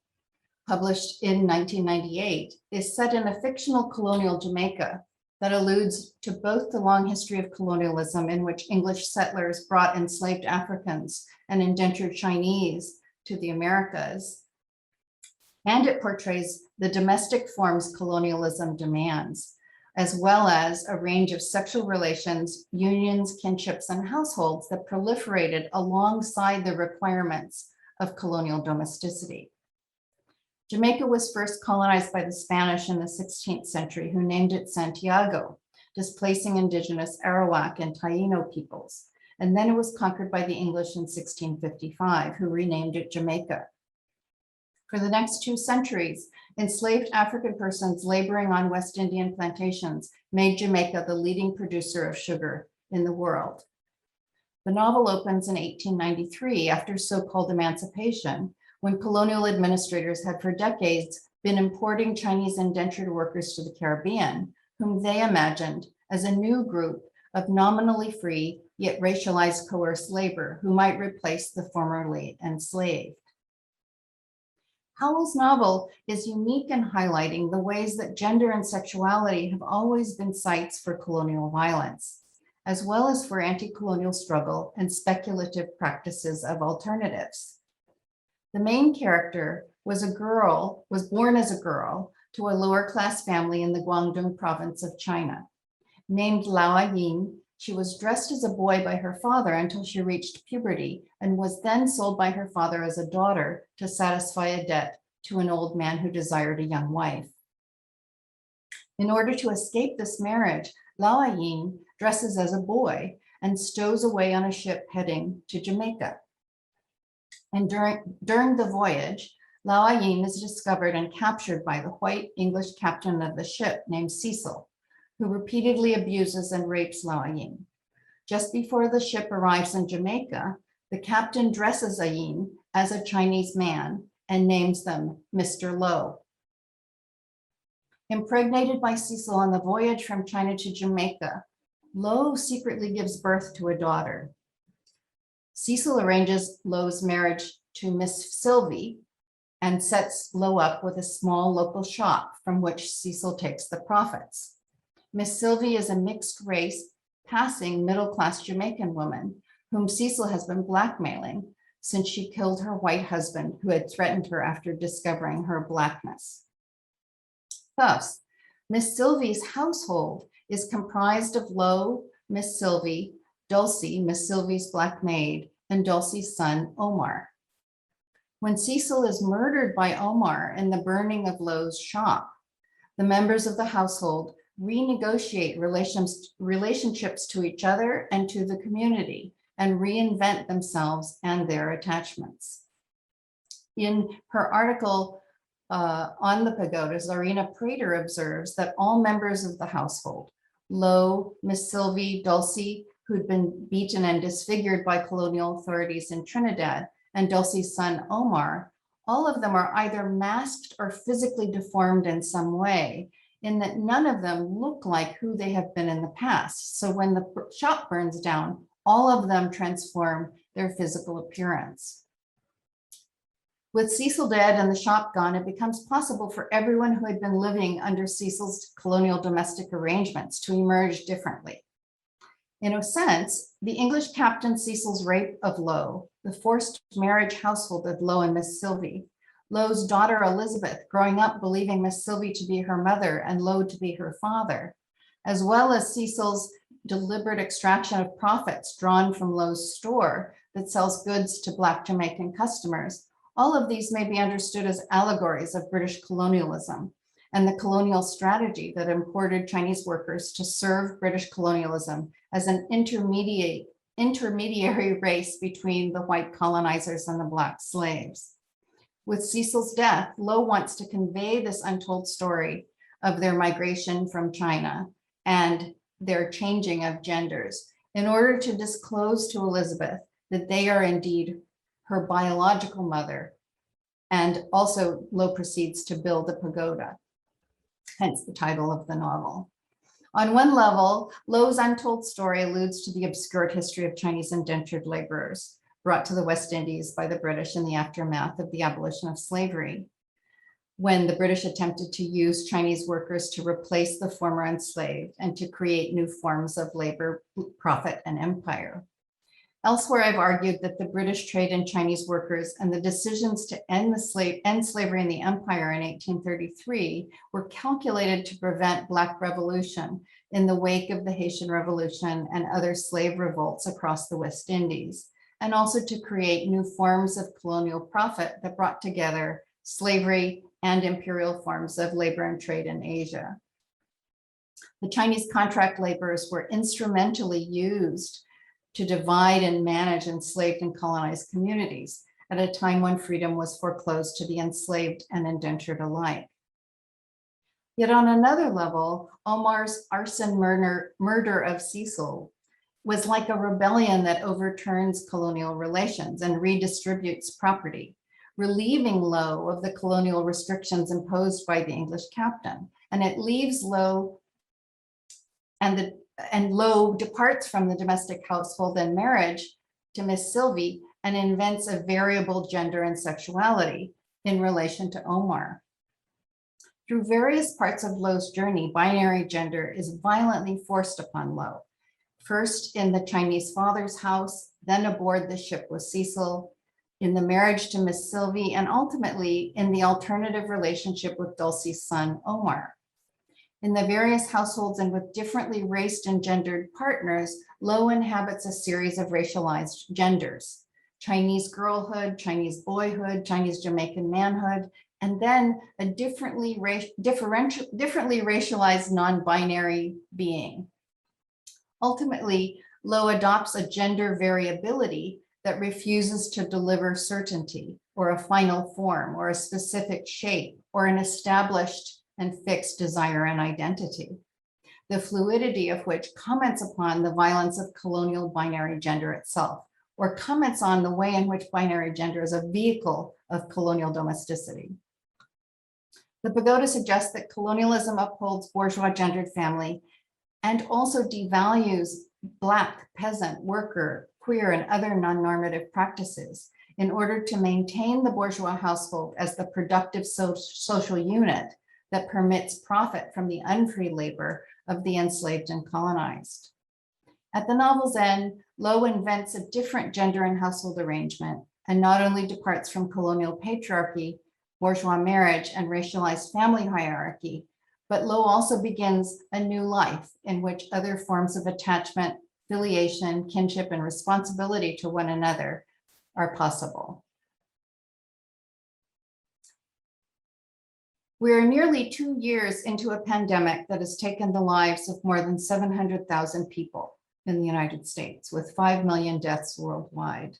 published in 1998, is set in a fictional colonial Jamaica that alludes to both the long history of colonialism in which English settlers brought enslaved Africans and indentured Chinese to the Americas, and it portrays the domestic forms colonialism demands, as well as a range of sexual relations, unions, kinships, and households that proliferated alongside the requirements of colonial domesticity. Jamaica was first colonized by the Spanish in the 16th century, who named it Santiago, displacing indigenous Arawak and Taino peoples. And then it was conquered by the English in 1655, who renamed it Jamaica. For the next 2 centuries, enslaved African persons laboring on West Indian plantations made Jamaica the leading producer of sugar in the world. The novel opens in 1893 after so-called emancipation, when colonial administrators had for decades been importing Chinese indentured workers to the Caribbean, whom they imagined as a new group of nominally free yet racialized coerced labor who might replace the formerly enslaved. Howell's novel is unique in highlighting the ways that gender and sexuality have always been sites for colonial violence, as well as for anti-colonial struggle and speculative practices of alternatives. The main character was born as a girl to a lower class family in the Guangdong province of China. Named Lao Yin, she was dressed as a boy by her father until she reached puberty and was then sold by her father as a daughter to satisfy a debt to an old man who desired a young wife. In order to escape this marriage, Lao Yin dresses as a boy and stows away on a ship heading to Jamaica. And during the voyage, Lao Yin is discovered and captured by the white English captain of the ship named Cecil, who repeatedly abuses and rapes Lao Yin. Just before the ship arrives in Jamaica, the captain dresses Yin as a Chinese man and names them Mr. Lowe. Impregnated by Cecil on the voyage from China to Jamaica, Lowe secretly gives birth to a daughter. Cecil arranges Lowe's marriage to Miss Sylvie and sets Lowe up with a small local shop from which Cecil takes the profits. Miss Sylvie is a mixed race, passing middle-class Jamaican woman whom Cecil has been blackmailing since she killed her white husband who had threatened her after discovering her blackness. Thus, Miss Sylvie's household is comprised of Lowe, Miss Sylvie, Dulcie, Miss Sylvie's black maid, and Dulcie's son, Omar. When Cecil is murdered by Omar in the burning of Lowe's shop, the members of the household renegotiate relationships to each other and to the community and reinvent themselves and their attachments. In her article, on the pagoda, Zarina Prater observes that all members of the household, Lowe, Miss Sylvie, Dulcie, who'd been beaten and disfigured by colonial authorities in Trinidad, and Dulcie's son, Omar, all of them are either masked or physically deformed in some way, in that none of them look like who they have been in the past. So when the shop burns down, all of them transform their physical appearance. With Cecil dead and the shop gone, it becomes possible for everyone who had been living under Cecil's colonial domestic arrangements to emerge differently. In a sense, the English captain Cecil's rape of Lowe, the forced marriage household of Lowe and Miss Sylvie, Lowe's daughter Elizabeth growing up believing Miss Sylvie to be her mother and Lowe to be her father, as well as Cecil's deliberate extraction of profits drawn from Lowe's store that sells goods to Black Jamaican customers. All of these may be understood as allegories of British colonialism and the colonial strategy that imported Chinese workers to serve British colonialism as an intermediary race between the white colonizers and the Black slaves. With Cecil's death, Lowe wants to convey this untold story of their migration from China and their changing of genders in order to disclose to Elizabeth that they are indeed her biological mother. And also Lowe proceeds to build a pagoda, hence the title of the novel. On one level, Lowe's untold story alludes to the obscured history of Chinese indentured laborers brought to the West Indies by the British in the aftermath of the abolition of slavery, when the British attempted to use Chinese workers to replace the former enslaved and to create new forms of labor, profit, and empire. Elsewhere, I've argued that the British trade in Chinese workers and the decisions to end slavery in the empire in 1833 were calculated to prevent Black revolution in the wake of the Haitian Revolution and other slave revolts across the West Indies, and also to create new forms of colonial profit that brought together slavery and imperial forms of labor and trade in Asia. The Chinese contract laborers were instrumentally used to divide and manage enslaved and colonized communities at a time when freedom was foreclosed to the enslaved and indentured alike. Yet on another level, Omar's arson murder of Cecil was like a rebellion that overturns colonial relations and redistributes property, relieving Lowe of the colonial restrictions imposed by the English captain. And it leaves Lowe, and Lowe departs from the domestic household and marriage to Miss Sylvie and invents a variable gender and sexuality in relation to Omar. Through various parts of Lowe's journey, binary gender is violently forced upon Lowe. First in the Chinese father's house, then aboard the ship with Cecil, in the marriage to Miss Sylvie, and ultimately in the alternative relationship with Dulcie's son, Omar. In the various households and with differently raced and gendered partners, Lowe inhabits a series of racialized genders: Chinese girlhood, Chinese boyhood, Chinese Jamaican manhood, and then a differently racialized non-binary being. Ultimately, Lowe adopts a gender variability that refuses to deliver certainty or a final form or a specific shape or an established and fixed desire and identity, the fluidity of which comments upon the violence of colonial binary gender itself, or comments on the way in which binary gender is a vehicle of colonial domesticity. The pagoda suggests that colonialism upholds bourgeois gendered family and also devalues Black, peasant, worker, queer, and other non-normative practices in order to maintain the bourgeois household as the productive social unit that permits profit from the unfree labor of the enslaved and colonized. At the novel's end, Lowe invents a different gender and household arrangement and not only departs from colonial patriarchy, bourgeois marriage, and racialized family hierarchy, but Lowe also begins a new life in which other forms of attachment, filiation, kinship, and responsibility to one another are possible. We are nearly 2 years into a pandemic that has taken the lives of more than 700,000 people in the United States, with 5 million deaths worldwide.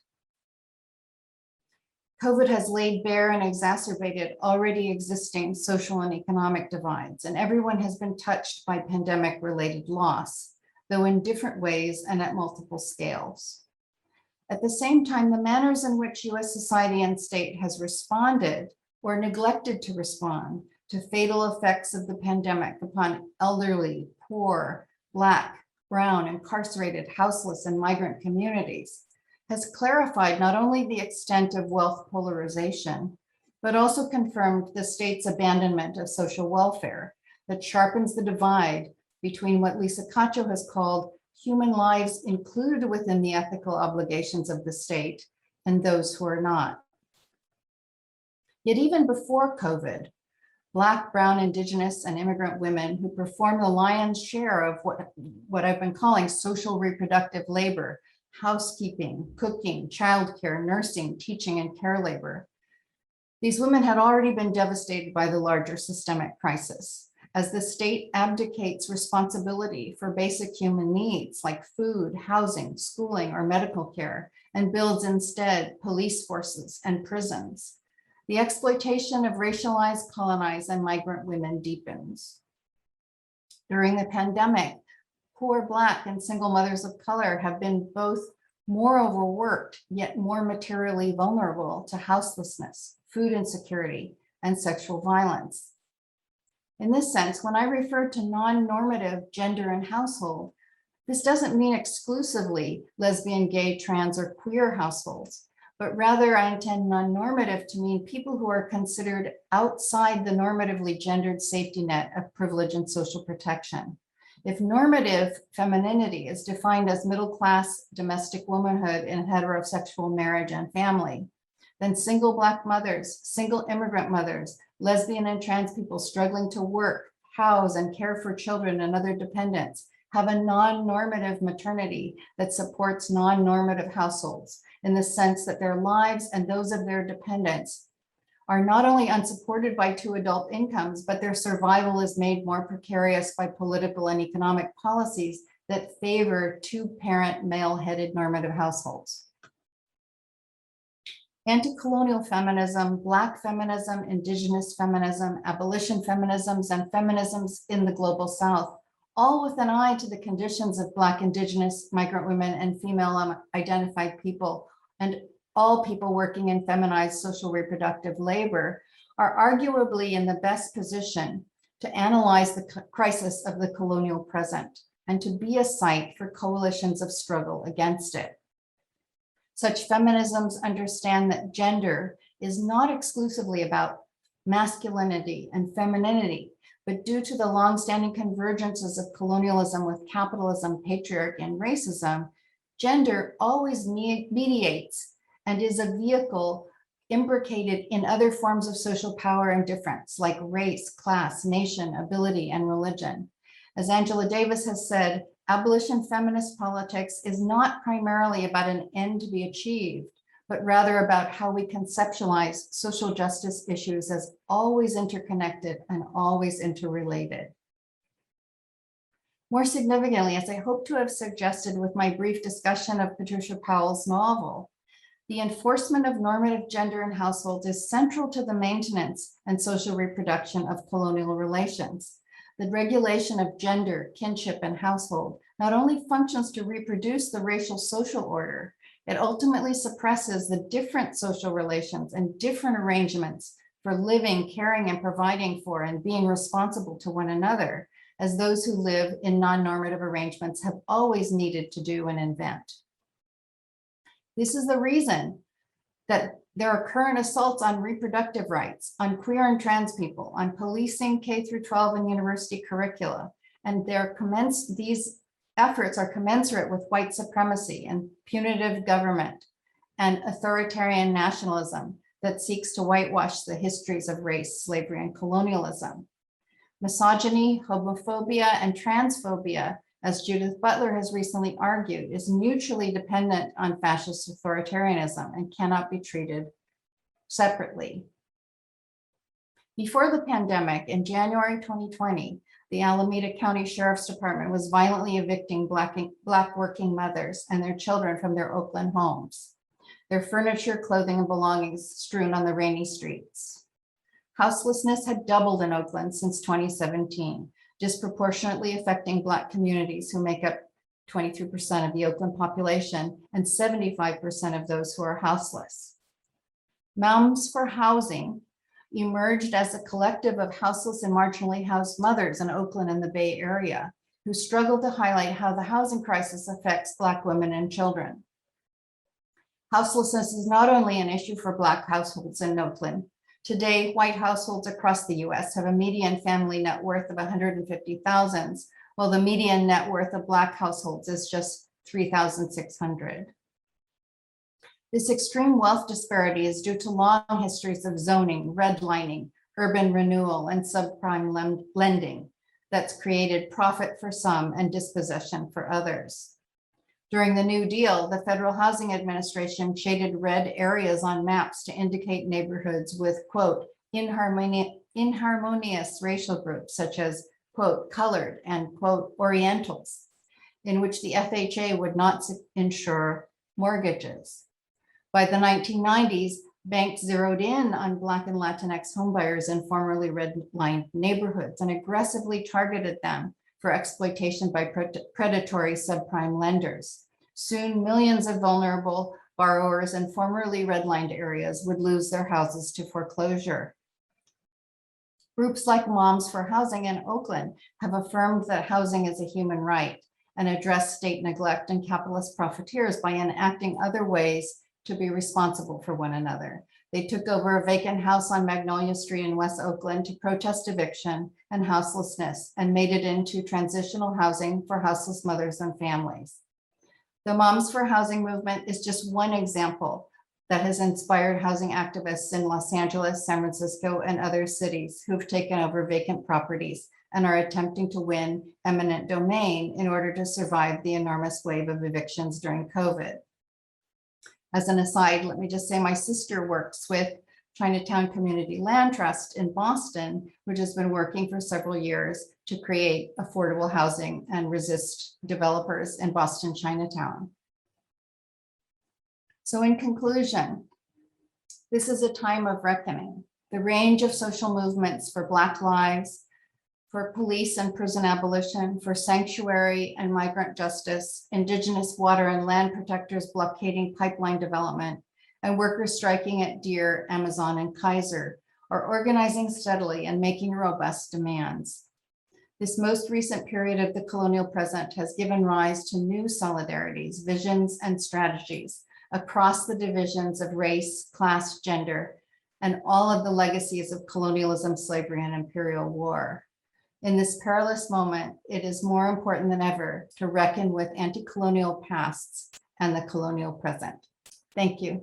COVID has laid bare and exacerbated already existing social and economic divides, and everyone has been touched by pandemic-related loss, though in different ways and at multiple scales. At the same time, the manners in which US society and state has responded or neglected to respond to fatal effects of the pandemic upon elderly, poor, Black, brown, incarcerated, houseless, and migrant communities has clarified not only the extent of wealth polarization, but also confirmed the state's abandonment of social welfare that sharpens the divide between what Lisa Cacho has called human lives included within the ethical obligations of the state and those who are not. Yet even before COVID, Black, brown, Indigenous, and immigrant women who perform the lion's share of what I've been calling social reproductive labor, housekeeping, cooking, childcare, nursing, teaching, and care labor. These women had already been devastated by the larger systemic crisis. As the state abdicates responsibility for basic human needs like food, housing, schooling, or medical care, and builds instead police forces and prisons, the exploitation of racialized, colonized, and migrant women deepens. During the pandemic, poor Black and single mothers of color have been both more overworked, yet more materially vulnerable to houselessness, food insecurity, and sexual violence. In this sense, when I refer to non-normative gender and household, this doesn't mean exclusively lesbian, gay, trans, or queer households, but rather I intend non-normative to mean people who are considered outside the normatively gendered safety net of privilege and social protection. If normative femininity is defined as middle-class domestic womanhood in heterosexual marriage and family, then single Black mothers, single immigrant mothers, lesbian and trans people struggling to work, house, and care for children and other dependents have a non-normative maternity that supports non-normative households in the sense that their lives and those of their dependents are not only unsupported by two adult incomes, but their survival is made more precarious by political and economic policies that favor two-parent male-headed normative households. Anti-colonial feminism, Black feminism, Indigenous feminism, abolition feminisms, and feminisms in the global South, all with an eye to the conditions of Black, Indigenous, migrant women, and female identified people, and all people working in feminized social reproductive labor, are arguably in the best position to analyze the crisis of the colonial present and to be a site for coalitions of struggle against it. Such feminisms understand that gender is not exclusively about masculinity and femininity, but due to the longstanding convergences of colonialism with capitalism, patriarchy, and racism, gender always mediates and is a vehicle imbricated in other forms of social power and difference, like race, class, nation, ability, and religion. As Angela Davis has said, abolition feminist politics is not primarily about an end to be achieved, but rather about how we conceptualize social justice issues as always interconnected and always interrelated. More significantly, as I hope to have suggested with my brief discussion of Patricia Powell's novel, the enforcement of normative gender in households is central to the maintenance and social reproduction of colonial relations. The regulation of gender, kinship, and household not only functions to reproduce the racial social order, it ultimately suppresses the different social relations and different arrangements for living, caring, and providing for and being responsible to one another, as those who live in non-normative arrangements have always needed to do and invent. This is the reason that there are current assaults on reproductive rights, on queer and trans people, on policing K-12 and university curricula, and these efforts are commensurate with white supremacy and punitive government and authoritarian nationalism that seeks to whitewash the histories of race, slavery, and colonialism. Misogyny, homophobia, and transphobia, as Judith Butler has recently argued, is mutually dependent on fascist authoritarianism and cannot be treated separately. Before the pandemic, in January 2020, the Alameda County Sheriff's Department was violently evicting Black working mothers and their children from their Oakland homes. their furniture, clothing, and belongings strewn on the rainy streets. Houselessness had doubled in Oakland since 2017, disproportionately affecting Black communities who make up 23% of the Oakland population and 75% of those who are houseless. M.Mus for Housing emerged as a collective of houseless and marginally housed mothers in Oakland and the Bay Area who struggled to highlight how the housing crisis affects Black women and children. Houselessness is not only an issue for Black households in Oakland. Today, white households across the US have a median family net worth of $150,000, while the median net worth of Black households is just $3,600. This extreme wealth disparity is due to long histories of zoning, redlining, urban renewal, and subprime lending that's created profit for some and dispossession for others. During the New Deal, the Federal Housing Administration shaded red areas on maps to indicate neighborhoods with, quote, inharmonious racial groups, such as, quote, colored and, quote, Orientals, in which the FHA would not insure mortgages. By the 1990s, banks zeroed in on Black and Latinx homebuyers in formerly redlined neighborhoods and aggressively targeted them for exploitation by predatory subprime lenders. Soon, millions of vulnerable borrowers in formerly redlined areas would lose their houses to foreclosure. Groups like Moms for Housing in Oakland have affirmed that housing is a human right and addressed state neglect and capitalist profiteers by enacting other ways to be responsible for one another. They took over a vacant house on Magnolia Street in West Oakland to protest eviction and houselessness and made it into transitional housing for houseless mothers and families. The Moms for Housing movement is just one example that has inspired housing activists in Los Angeles, San Francisco, and other cities who've taken over vacant properties and are attempting to win eminent domain in order to survive the enormous wave of evictions during COVID. As an aside, let me just say my sister works with Chinatown Community Land Trust in Boston, which has been working for several years to create affordable housing and resist developers in Boston Chinatown. So in conclusion, this is a time of reckoning. The range of social movements for Black lives, for police and prison abolition, for sanctuary and migrant justice, Indigenous water and land protectors blockading pipeline development, and workers striking at Deere, Amazon, and Kaiser are organizing steadily and making robust demands. This most recent period of the colonial present has given rise to new solidarities, visions, and strategies across the divisions of race, class, gender, and all of the legacies of colonialism, slavery, and imperial war. In this perilous moment, it is more important than ever to reckon with anti-colonial pasts and the colonial present. Thank you.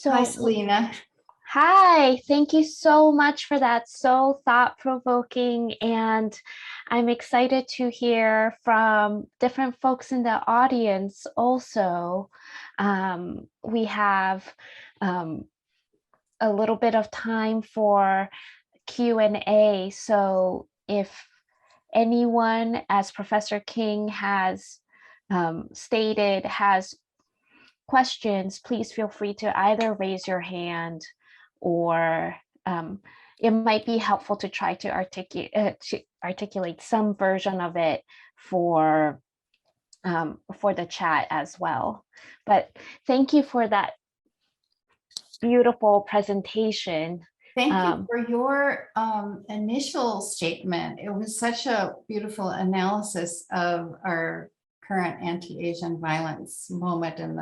Hi, Celina.
Hi, thank you so much for that. So thought-provoking, and I'm excited to hear from different folks in the audience also. We have a little bit of time for Q&A, so if anyone, as Professor King has stated, has questions, please feel free to either raise your hand, or it might be helpful to try to articulate some version of it for the chat as well. But thank you for that beautiful presentation.
Thank you for your initial statement. It was such a beautiful analysis of our current anti-Asian violence moment and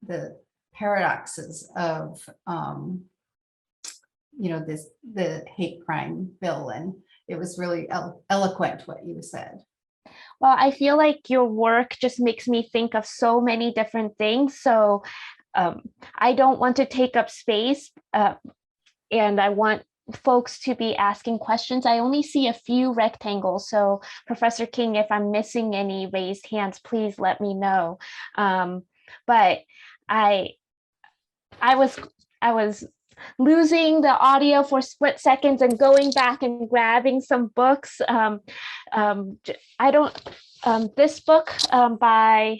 the paradoxes of the hate crime bill, and it was really eloquent what you said.
Well, I feel like your work just makes me think of so many different things. So I don't want to take up space, and I want folks to be asking questions. I only see a few rectangles. So Professor King, if I'm missing any raised hands, please let me know. but I was losing the audio for split seconds and going back and grabbing some books. This book by,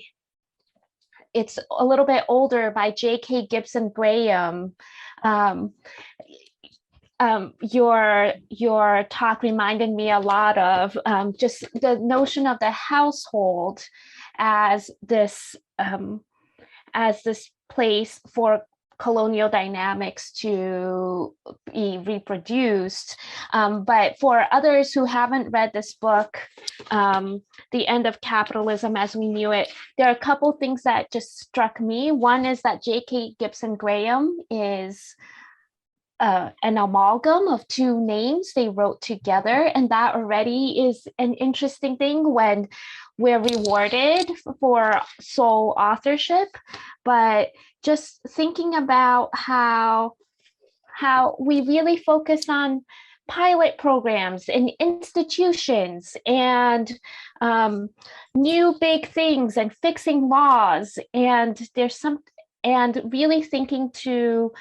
it's a little bit older, by J.K. Gibson Graham. Your talk reminded me a lot of just the notion of the household as this place for colonial dynamics to be reproduced. But for others who haven't read this book, The End of Capitalism as We Knew It, there are a couple things that just struck me. One is that J.K. Gibson Graham is an amalgam of two names they wrote together, and that already is an interesting thing when we're rewarded for sole authorship. But just thinking about how we really focus on pilot programs and institutions and new big things and fixing laws, and really thinking to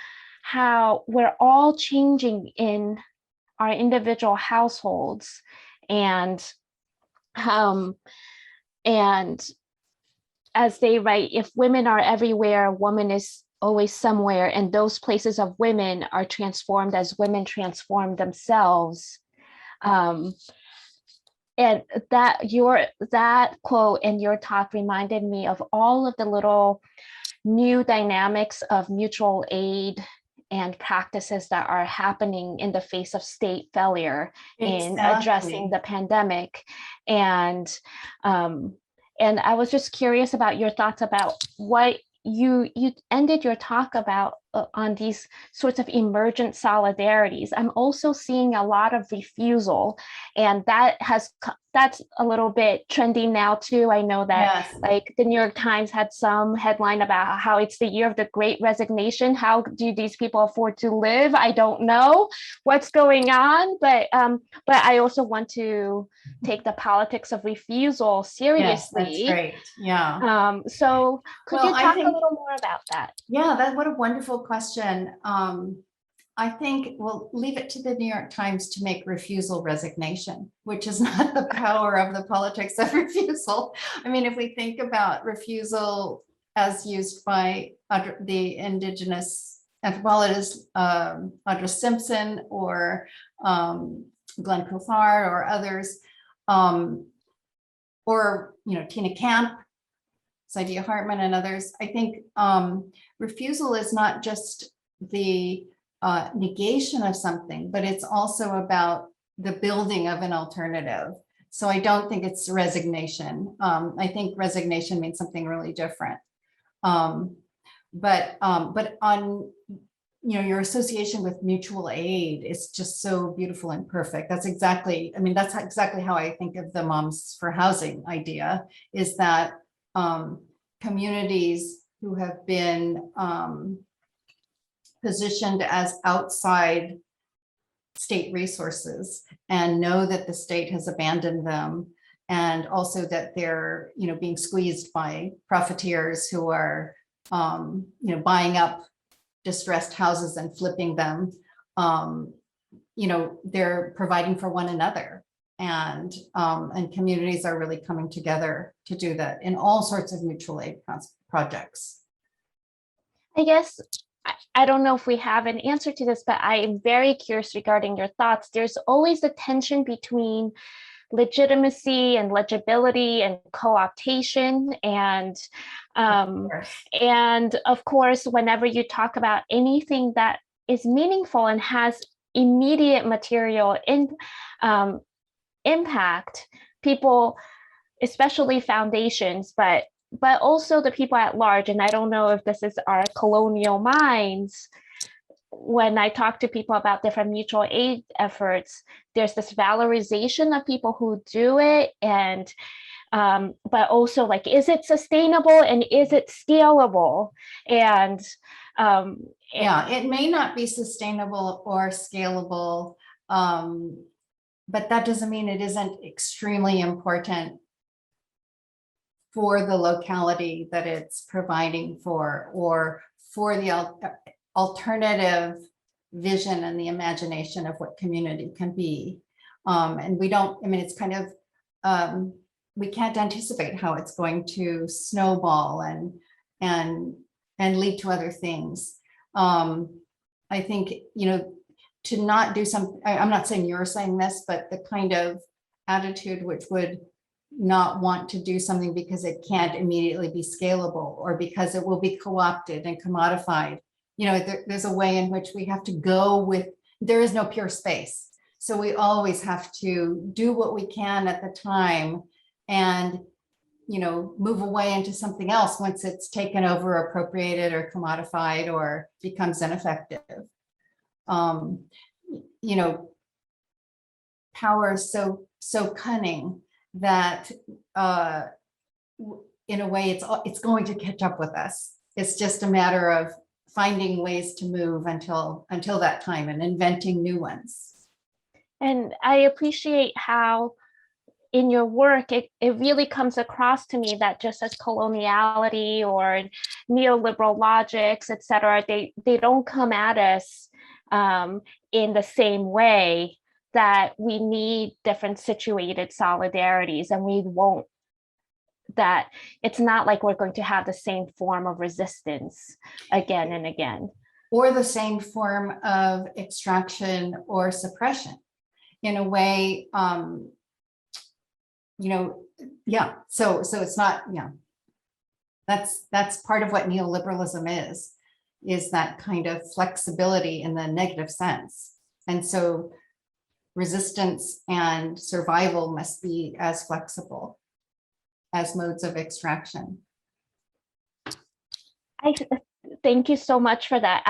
how we're all changing in our individual households, and as they write, if women are everywhere, woman is always somewhere, and those places of women are transformed as women transform themselves. And that quote in your talk reminded me of all of the little new dynamics of mutual aid and practices that are happening in the face of state failure in addressing the pandemic. And I was just curious about your thoughts about what you ended your talk about on these sorts of emergent solidarities. I'm also seeing a lot of refusal, and that's a little bit trendy now too. I know that like the New York Times had some headline about how it's the year of the Great Resignation. How do these people afford to live? I don't know what's going on, but I also want to take the politics of refusal seriously.
Yes, that's great. Yeah.
So could you talk a little more about that?
Yeah, what a wonderful question. I think we'll leave it to the New York Times to make refusal resignation, which is not the power of the politics of refusal. I mean, if we think about refusal as used by the indigenous anthropologist Audra Simpson or Glenn Coulthard or others, or Tina Camp, Saidiya Hartman and others, I think refusal is not just the negation of something, but it's also about the building of an alternative. So I don't think it's resignation. I think resignation means something really different. But on your association with mutual aid is just so beautiful and perfect. That's exactly how I think of the Moms for Housing idea, is that communities who have been positioned as outside state resources and know that the state has abandoned them, and also that they're being squeezed by profiteers who are buying up distressed houses and flipping them. They're providing for one another, and communities are really coming together to do that in all sorts of mutual aid projects.
I guess I don't know if we have an answer to this, but I am very curious regarding your thoughts. There's always the tension between legitimacy and legibility and co-optation, and of course, whenever you talk about anything that is meaningful and has immediate material impact, people, especially foundations, but also the people at large, and I don't know if this is our colonial minds, when I talk to people about different mutual aid efforts, there's this valorization of people who do it, and but also like, is it sustainable and is it scalable? And
it may not be sustainable or scalable, but that doesn't mean it isn't extremely important for the locality that it's providing for, or for the alternative vision and the imagination of what community can be. And we don't, I mean, it's kind of, we can't anticipate how it's going to snowball and lead to other things. I think, to not do some, I'm not saying you're saying this, but the kind of attitude which would not want to do something because it can't immediately be scalable, or because it will be co-opted and commodified. There's a way in which we have to go with, there is no pure space. So we always have to do what we can at the time and, move away into something else once it's taken over, appropriated, or commodified, or becomes ineffective. Power is so cunning that in a way it's going to catch up with us. It's just a matter of finding ways to move until that time and inventing new ones.
And I appreciate how in your work, it really comes across to me that just as coloniality or neoliberal logics, et cetera, they don't come at us in the same way, that we need different situated solidarities, and we won't, that it's not like we're going to have the same form of resistance again and again.
Or the same form of extraction or suppression. In a way, yeah, so it's not, that's part of what neoliberalism is that kind of flexibility in the negative sense. And so resistance and survival must be as flexible as modes of extraction.
I thank you so much for that.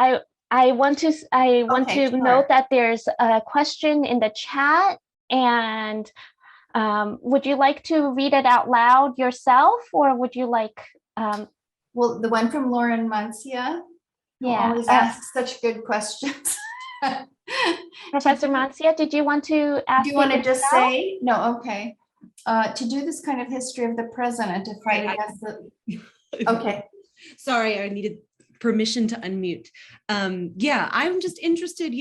I want to
Okay, sure.
note that there's a question in the chat, and would you like to read it out loud yourself, or would you like?
Well, the one from Lauren Mancia, who
Yeah,
always asks such good questions.
Professor Mancia, did you want to ask?
Do you want to
it
just
yourself?
say? No, okay. To do this kind of history of the president, to fight
Right,
against the, okay.
Sorry, I needed permission to unmute. Yeah, I'm just interested,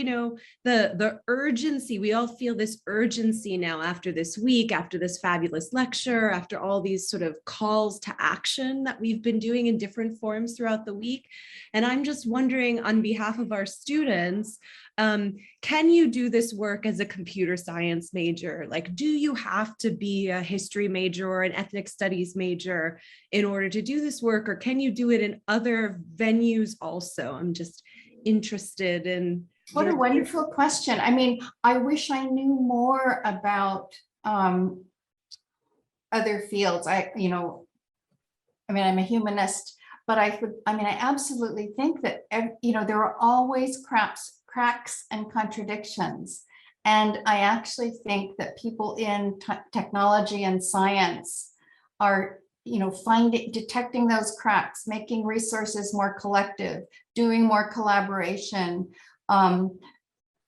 the urgency. We all feel this urgency now after this week, after this fabulous lecture, after all these sort of calls to action that we've been doing in different forms throughout the week. And I'm just wondering, on behalf of our students, can you do this work as a computer science major? Like, do you have to be a history major or an ethnic studies major in order to do this work, or can you do it in other venues also? I'm just interested in.
What a wonderful question. I mean, I wish I knew more about other fields. I'm a humanist, but I absolutely think that, there are always cracks and contradictions. And I actually think that people in technology and science are, detecting those cracks, making resources more collective, doing more collaboration,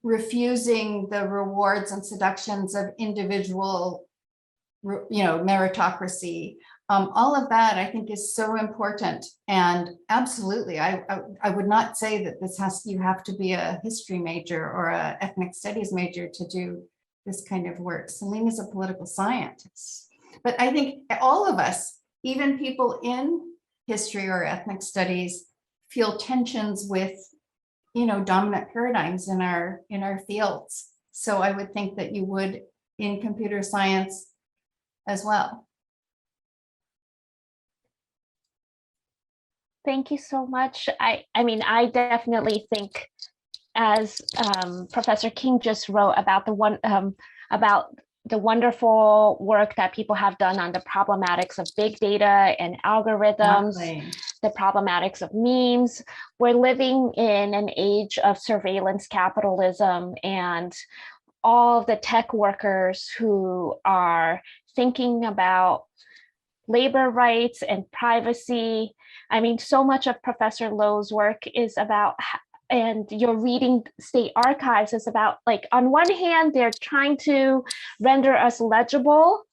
refusing the rewards and seductions of individual, meritocracy. All of that I think is so important. And absolutely, I would not say that you have to be a history major or a ethnic studies major to do this kind of work. Celina is a political scientist. But I think all of us, even people in history or ethnic studies, feel tensions with, dominant paradigms in our fields. So I would think that you would in computer science as well.
Thank you so much. I definitely think, as Professor King just wrote about the wonderful work that people have done on the problematics of big data and algorithms,
Exactly.
the problematics of memes. We're living in an age of surveillance capitalism, and all of the tech workers who are thinking about labor rights and privacy. So much of Professor Lowe's work is about, and your reading state archives is about, like, on one hand, they're trying to render us legible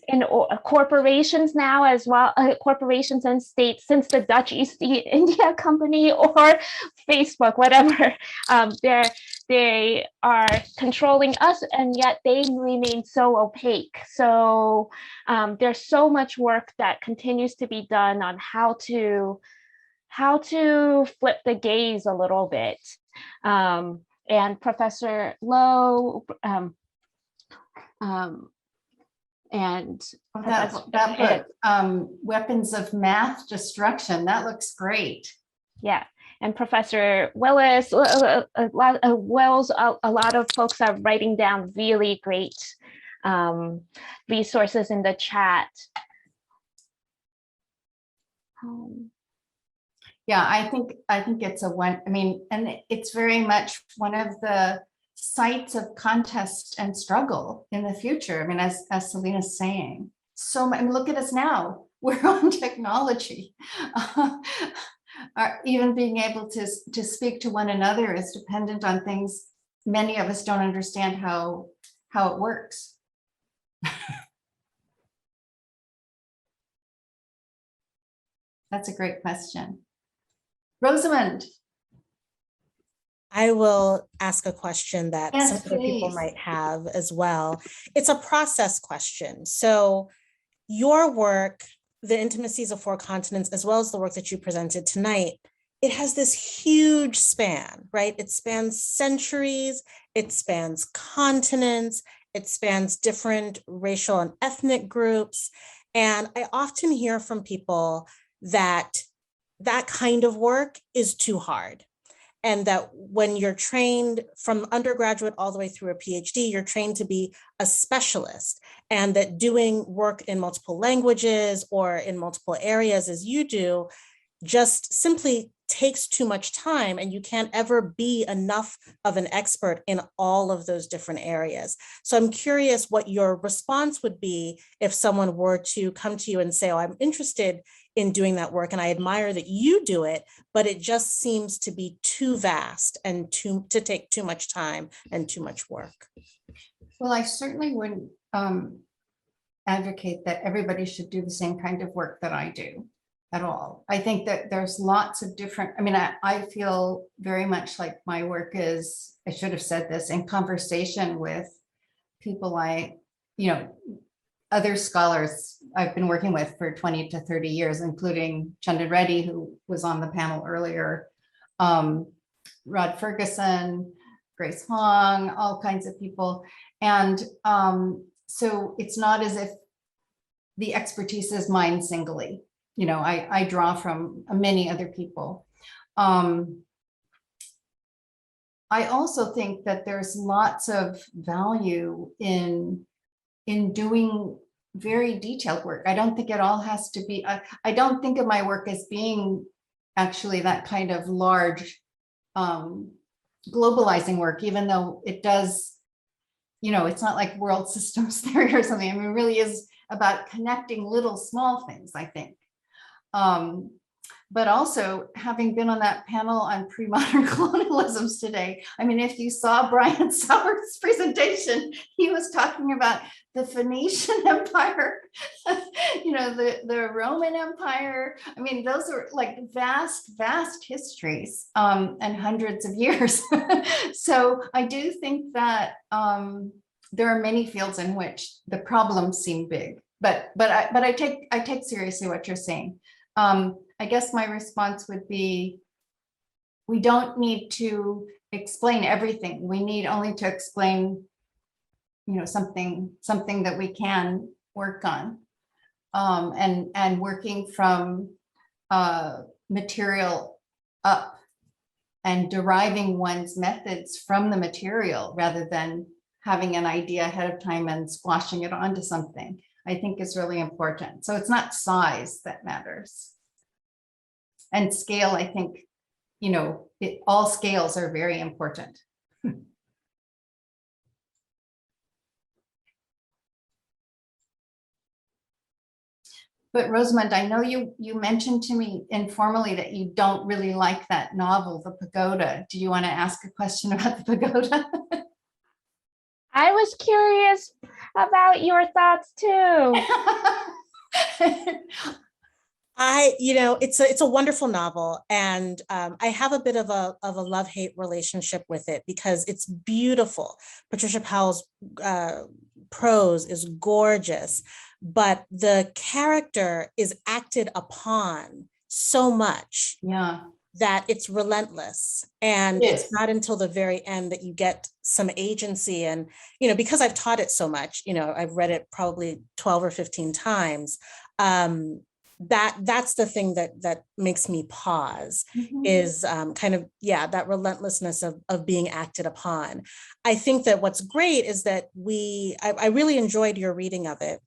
in corporations now as well, corporations and states, since the Dutch East India Company or Facebook, whatever, they are controlling us, and yet they remain so opaque. So there's so much work that continues to be done on how to flip the gaze a little bit. And Professor Lowe, and
That book, Weapons of Math Destruction, that looks great.
Yeah, and Professor Willis, a lot of folks are writing down really great resources in the chat.
Yeah, I think it's and it's very much one of the sites of contest and struggle in the future. I mean, as Celina's saying, look at us now. We're on technology. Even being able to speak to one another is dependent on things many of us don't understand how it works. That's a great question. Rosamond.
I will ask a question that
Yes,
some other people
please.
might have as well. It's a process question. So your work, The Intimacies of Four Continents, as well as the work that you presented tonight, it has this huge span, right? It spans centuries, it spans continents, it spans different racial and ethnic groups. And I often hear from people that that kind of work is too hard. And that when you're trained from undergraduate all the way through a PhD, you're trained to be a specialist, and that doing work in multiple languages or in multiple areas as you do just simply takes too much time, and you can't ever be enough of an expert in all of those different areas. So I'm curious what your response would be if someone were to come to you and say, oh, I'm interested in doing that work, and I admire that you do it, but it just seems to be too vast and to take too much time and too much work.
Well, I certainly wouldn't advocate that everybody should do the same kind of work that I do at all. I think that there's lots of different, I feel very much like my work is, I should have said this, in conversation with people other scholars I've been working with for 20 to 30 years, including Chandan Reddy, who was on the panel earlier, Rod Ferguson, Grace Hong, all kinds of people. And so it's not as if the expertise is mine singly. I draw from many other people. I also think that there's lots of value in doing very detailed work. I don't think it all has to be, I don't think of my work as being actually that kind of large globalizing work, even though it does, it's not like world systems theory or something. It really is about connecting little small things, I think. But also, having been on that panel on pre-modern colonialisms today, if you saw Brian Sauer's presentation, he was talking about the Phoenician Empire, the Roman Empire. Those are like vast, vast histories and hundreds of years. So I do think that there are many fields in which the problems seem big, but I take seriously what you're saying. I guess my response would be, we don't need to explain everything. We need only to explain, something that we can work on, and working from material up and deriving one's methods from the material rather than having an idea ahead of time and squashing it onto something, I think is really important. So it's not size that matters. And scale, I think, all scales are very important. But Rosamond, I know you mentioned to me informally that you don't really like that novel, The Pagoda. Do you want to ask a question about The Pagoda?
I was curious about your thoughts too.
It's a wonderful novel, and I have a bit of a love-hate relationship with it because it's beautiful. Patricia Powell's prose is gorgeous, but the character is acted upon so much
Yeah,
that it's relentless. And
It
it's
is.
not until the very end that you get some agency. And, because I've taught it so much, I've read it probably 12 or 15 times. That's the thing that makes me pause
Mhm.
is that relentlessness of being acted upon. I think that what's great is that I really enjoyed your reading of it.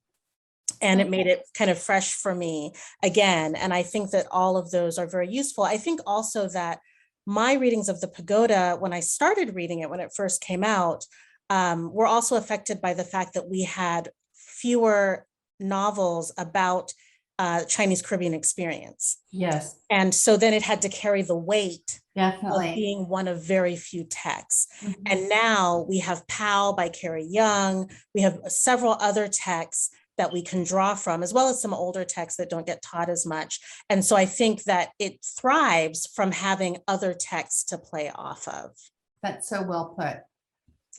And it made it kind of fresh for me again. And I think that all of those are very useful. I think also that my readings of The Pagoda, when I started reading it, when it first came out, were also affected by the fact that we had fewer novels about Chinese Caribbean experience.
Yes,
And so then it had to carry the weight of
definitely.
being one of very few texts.
Mhm.
And now we have Pal by Carrie Young. We have several other texts that we can draw from, as well as some older texts that don't get taught as much. And so I think that it thrives from having other texts to play off of.
That's so well put.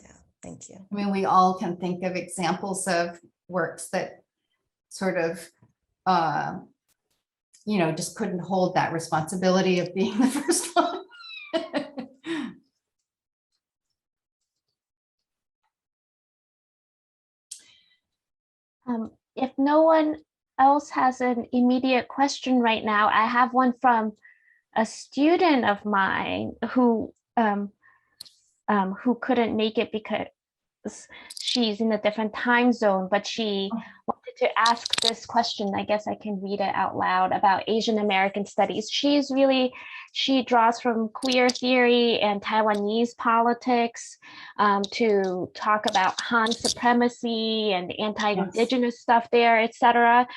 Yeah, thank you.
I mean, we all can think of examples of works that sort of, just couldn't hold that responsibility of being the first one.
If no one else has an immediate question right now, I have one from a student of mine who couldn't make it because she's in a different time zone, but she wanted to ask this question. I guess I can read it out loud about Asian American studies. She draws from queer theory and Taiwanese politics to talk about Han supremacy and anti-Indigenous stuff there, etc.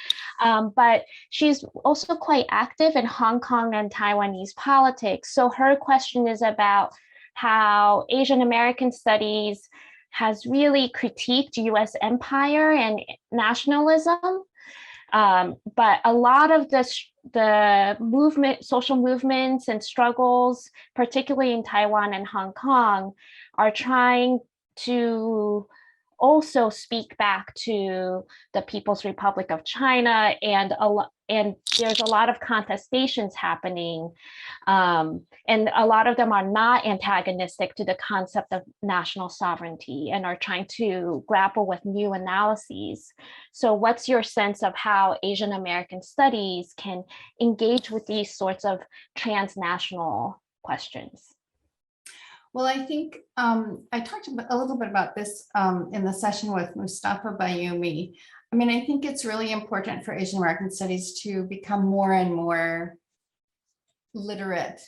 But she's also quite active in Hong Kong and Taiwanese politics. So her question is about how Asian American studies has really critiqued US empire and nationalism. But a lot of the social movements and struggles, particularly in Taiwan and Hong Kong, are trying to also speak back to the People's Republic of China, and there's a lot of contestations happening, and a lot of them are not antagonistic to the concept of national sovereignty and are trying to grapple with new analyses. So what's your sense of how Asian American studies can engage with these sorts of transnational questions?
Well, I think I talked a little bit about this in the session with Mustafa Bayoumi. I mean, I think it's really important for Asian American studies to become more and more literate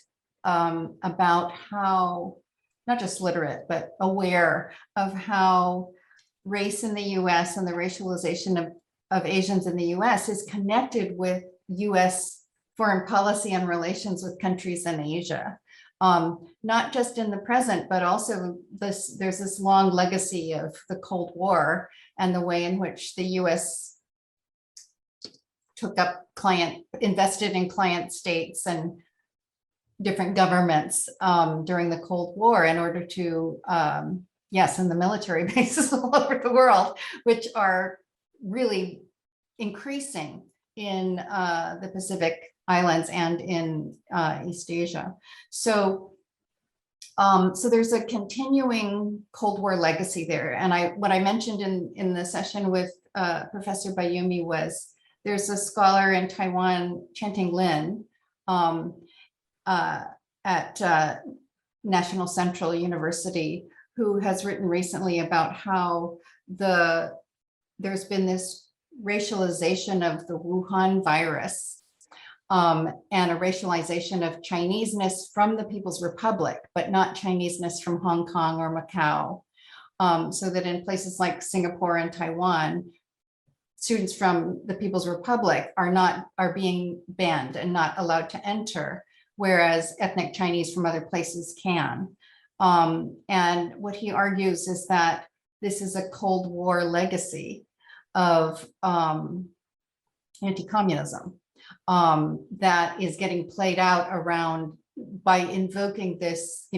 about how, not just literate, but aware of how race in the US and the racialization of Asians in the US is connected with US foreign policy and relations with countries in Asia. Not just in the present, but also there's this long legacy of the Cold War and the way in which the US invested in client states and different governments during the Cold War in order to, and the military bases all over the world, which are really increasing in the Pacific Islands and in East Asia. So there's a continuing Cold War legacy there. And what I mentioned in the session with Professor Bayoumi was there's a scholar in Taiwan, Chanting Lin, at National Central University, who has written recently about how there's been this racialization of the Wuhan virus, and a racialization of Chineseness from the People's Republic, but not Chineseness from Hong Kong or Macau. So that in places like Singapore and Taiwan, students from the People's Republic are being banned and not allowed to enter, whereas ethnic Chinese from other places can. And what he argues is that this is a Cold War legacy of anti-communism that is getting played out around by invoking this,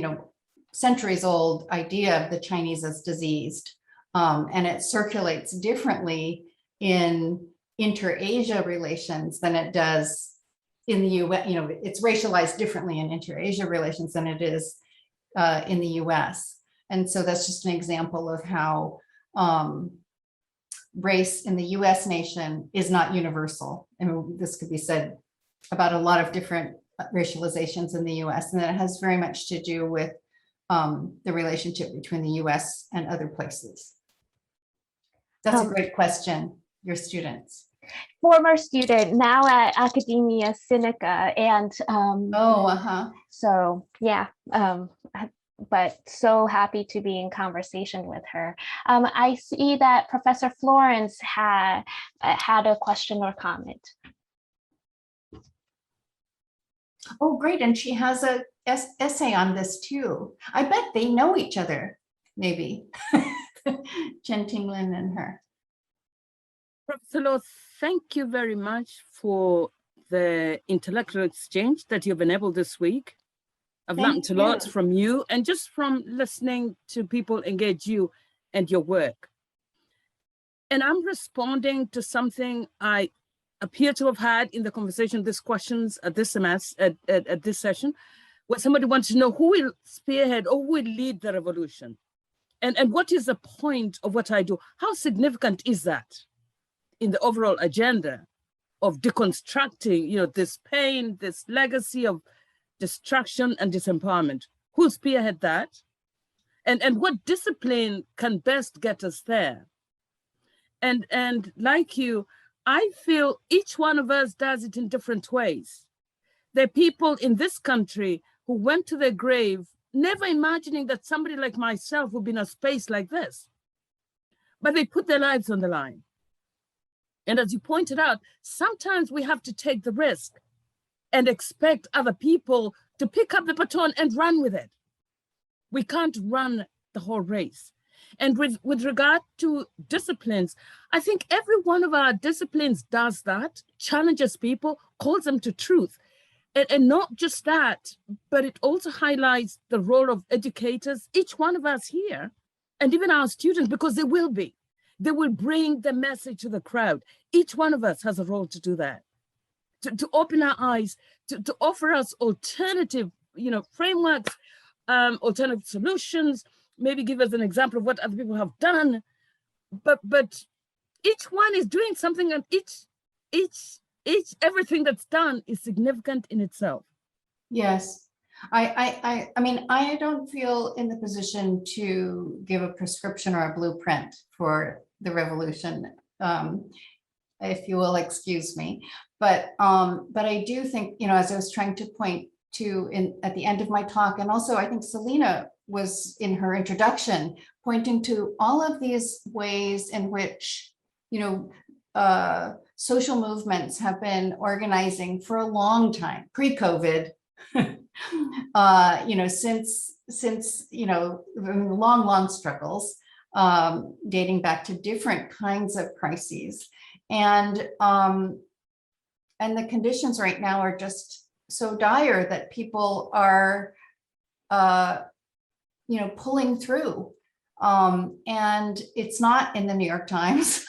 centuries old idea of the Chinese as diseased. And it circulates differently in inter-Asia relations than it does in the US. It's racialized differently in inter-Asia relations than it is in the US. And so that's just an example of how race in the US nation is not universal. And this could be said about a lot of different racializations in the US, and that it has very much to do with the relationship between the US and other places. That's a great question, your students.
Former student, now at Academia Sinica, and so yeah, but so happy to be in conversation with her. I see that Professor Florence had a question or comment.
Oh, great. And she has a essay on this too. I bet they know each other, maybe. Chen Tinglin and her.
Professor Lowe, thank you very much for the intellectual exchange that you've enabled this week. I've learned a lot from you and just from listening to people engage you and your work. And I'm responding to something I appear to have had in the conversation, these questions at this semester, at this session, where somebody wants to know who will spearhead or who will lead the revolution. And what is the point of what I do? How significant is that in the overall agenda of deconstructing, this pain, this legacy of destruction and disempowerment? Who spearhead that? And what discipline can best get us there? And like you, I feel each one of us does it in different ways. There are people in this country who went to their grave never imagining that somebody like myself would be in a space like this. But they put their lives on the line. And as you pointed out, sometimes we have to take the risk and expect other people to pick up the baton and run with it. We can't run the whole race. And with regard to disciplines, I think every one of our disciplines does that, challenges people, calls them to truth. And not just that, but it also highlights the role of educators, each one of us here, and even our students, because they will be. They will bring the message to the crowd. Each one of us has a role to do that, to open our eyes, to offer us alternative, frameworks, alternative solutions, maybe give us an example of what other people have done. But each one is doing something, and everything that's done is significant in itself.
Yes. I mean, I don't feel in the position to give a prescription or a blueprint for the revolution, if you will excuse me. But I do think, as I was trying to point to at the end of my talk, and also I think Celina was in her introduction pointing to all of these ways in which, social movements have been organizing for a long time, pre-COVID, since long struggles, dating back to different kinds of crises. And the conditions right now are just so dire that people are, pulling through. And it's not in the New York Times.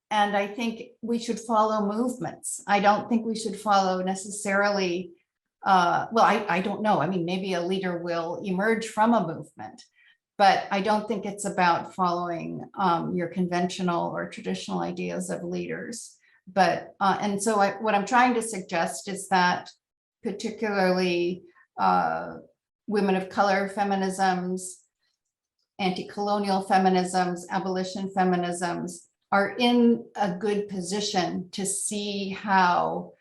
And I think we should follow movements. I don't think we should follow necessarily, I don't know. I mean, maybe a leader will emerge from a movement, but I don't think it's about following your conventional or traditional ideas of leaders. But, and so what I'm trying to suggest is that particularly women of color feminisms, anti-colonial feminisms, abolition feminisms are in a good position to see how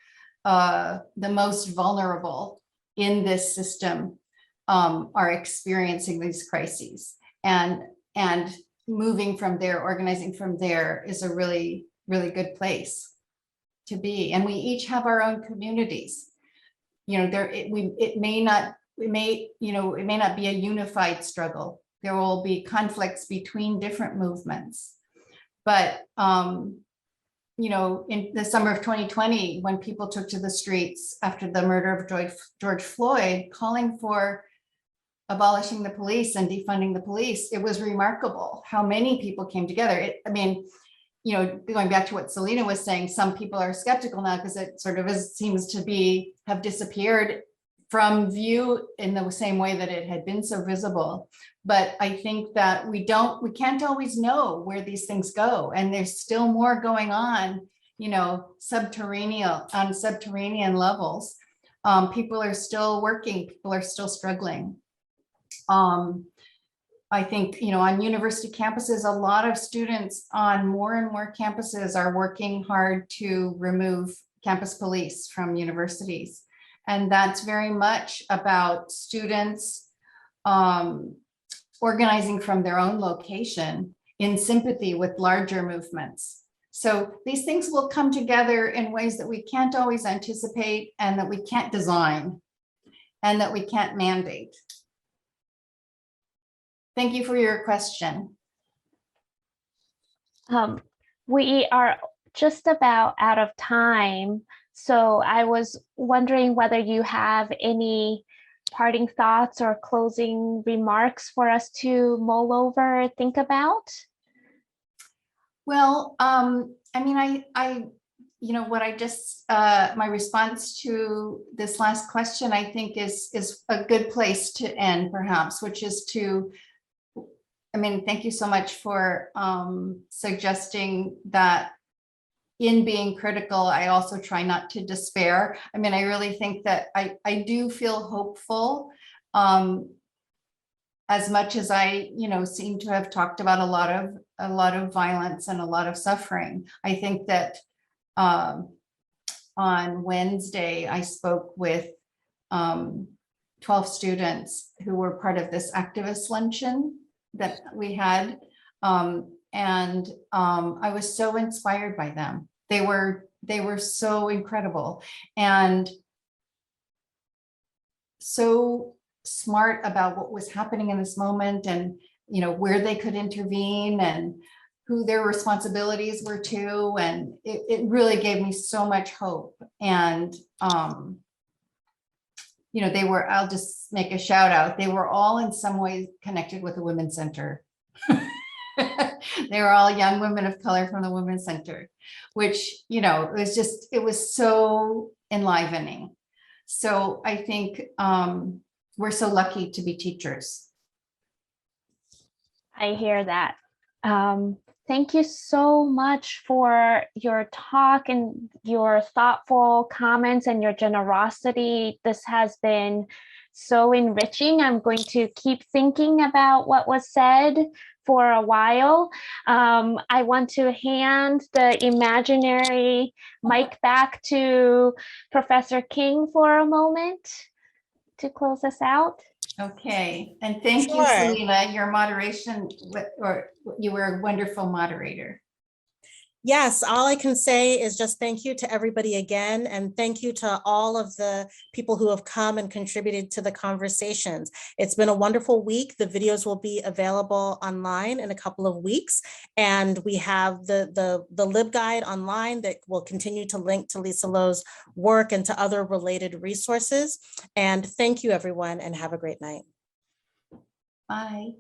the most vulnerable in this system are experiencing these crises, and moving from there, organizing from there is a really, really good place to be. And we each have our own communities. It may not be a unified struggle. there will be conflicts between different movements. But, you know, in the summer of 2020, when people took to the streets after the murder of George Floyd, calling for abolishing the police and defunding the police, it was remarkable how many people came together. I mean, you know, going back to what Celina was saying, some people are skeptical now because it sort of seems to have disappeared from view in the same way that it had been so visible. But I think that we can't always know where these things go. And there's still more going on, you know, on subterranean levels. People are still working, people are still struggling. I think, you know, on university campuses, a lot of students on more and more campuses are working hard to remove campus police from universities. And that's very much about students organizing from their own location in sympathy with larger movements. So these things will come together in ways that we can't always anticipate and that we can't design and that we can't mandate. Thank you for your question.
We are just about out of time. So I was wondering whether you have any parting thoughts or closing remarks for us to mull over, think about.
Well, I mean, you know, what I just, my response to this last question, I think is a good place to end perhaps, which is to, I mean, thank you so much for suggesting that in being critical, I also try not to despair. I mean, I really think that I do feel hopeful, as much as I, you know, seem to have talked about a lot of violence and a lot of suffering. I think that on Wednesday, I spoke with 12 students who were part of this activist luncheon that we had. And I was so inspired by them. They were so incredible and so smart about what was happening in this moment and, you know, where they could intervene and who their responsibilities were too. And it really gave me so much hope. And, you know, they were, I'll just make a shout out. They were all in some way connected with the Women's Center. They were all young women of color from the Women's Center, which, you know, it was so enlivening. So I think we're so lucky to be teachers.
I hear that. Thank you so much for your talk and your thoughtful comments and your generosity. This has been so enriching. I'm going to keep thinking about what was said for a while. I want to hand the imaginary mic back to Professor King for a moment to close us out.
Okay, and thank you,
Sure.
Celina. Your moderation, you were a wonderful moderator.
Yes, all I can say is just thank you to everybody again, and thank you to all of the people who have come and contributed to the conversations. It's been a wonderful week. The videos will be available online in a couple of weeks, and we have the LibGuide online that will continue to link to Lisa Lowe's work and to other related resources. And thank you, everyone, and have a great night.
Bye.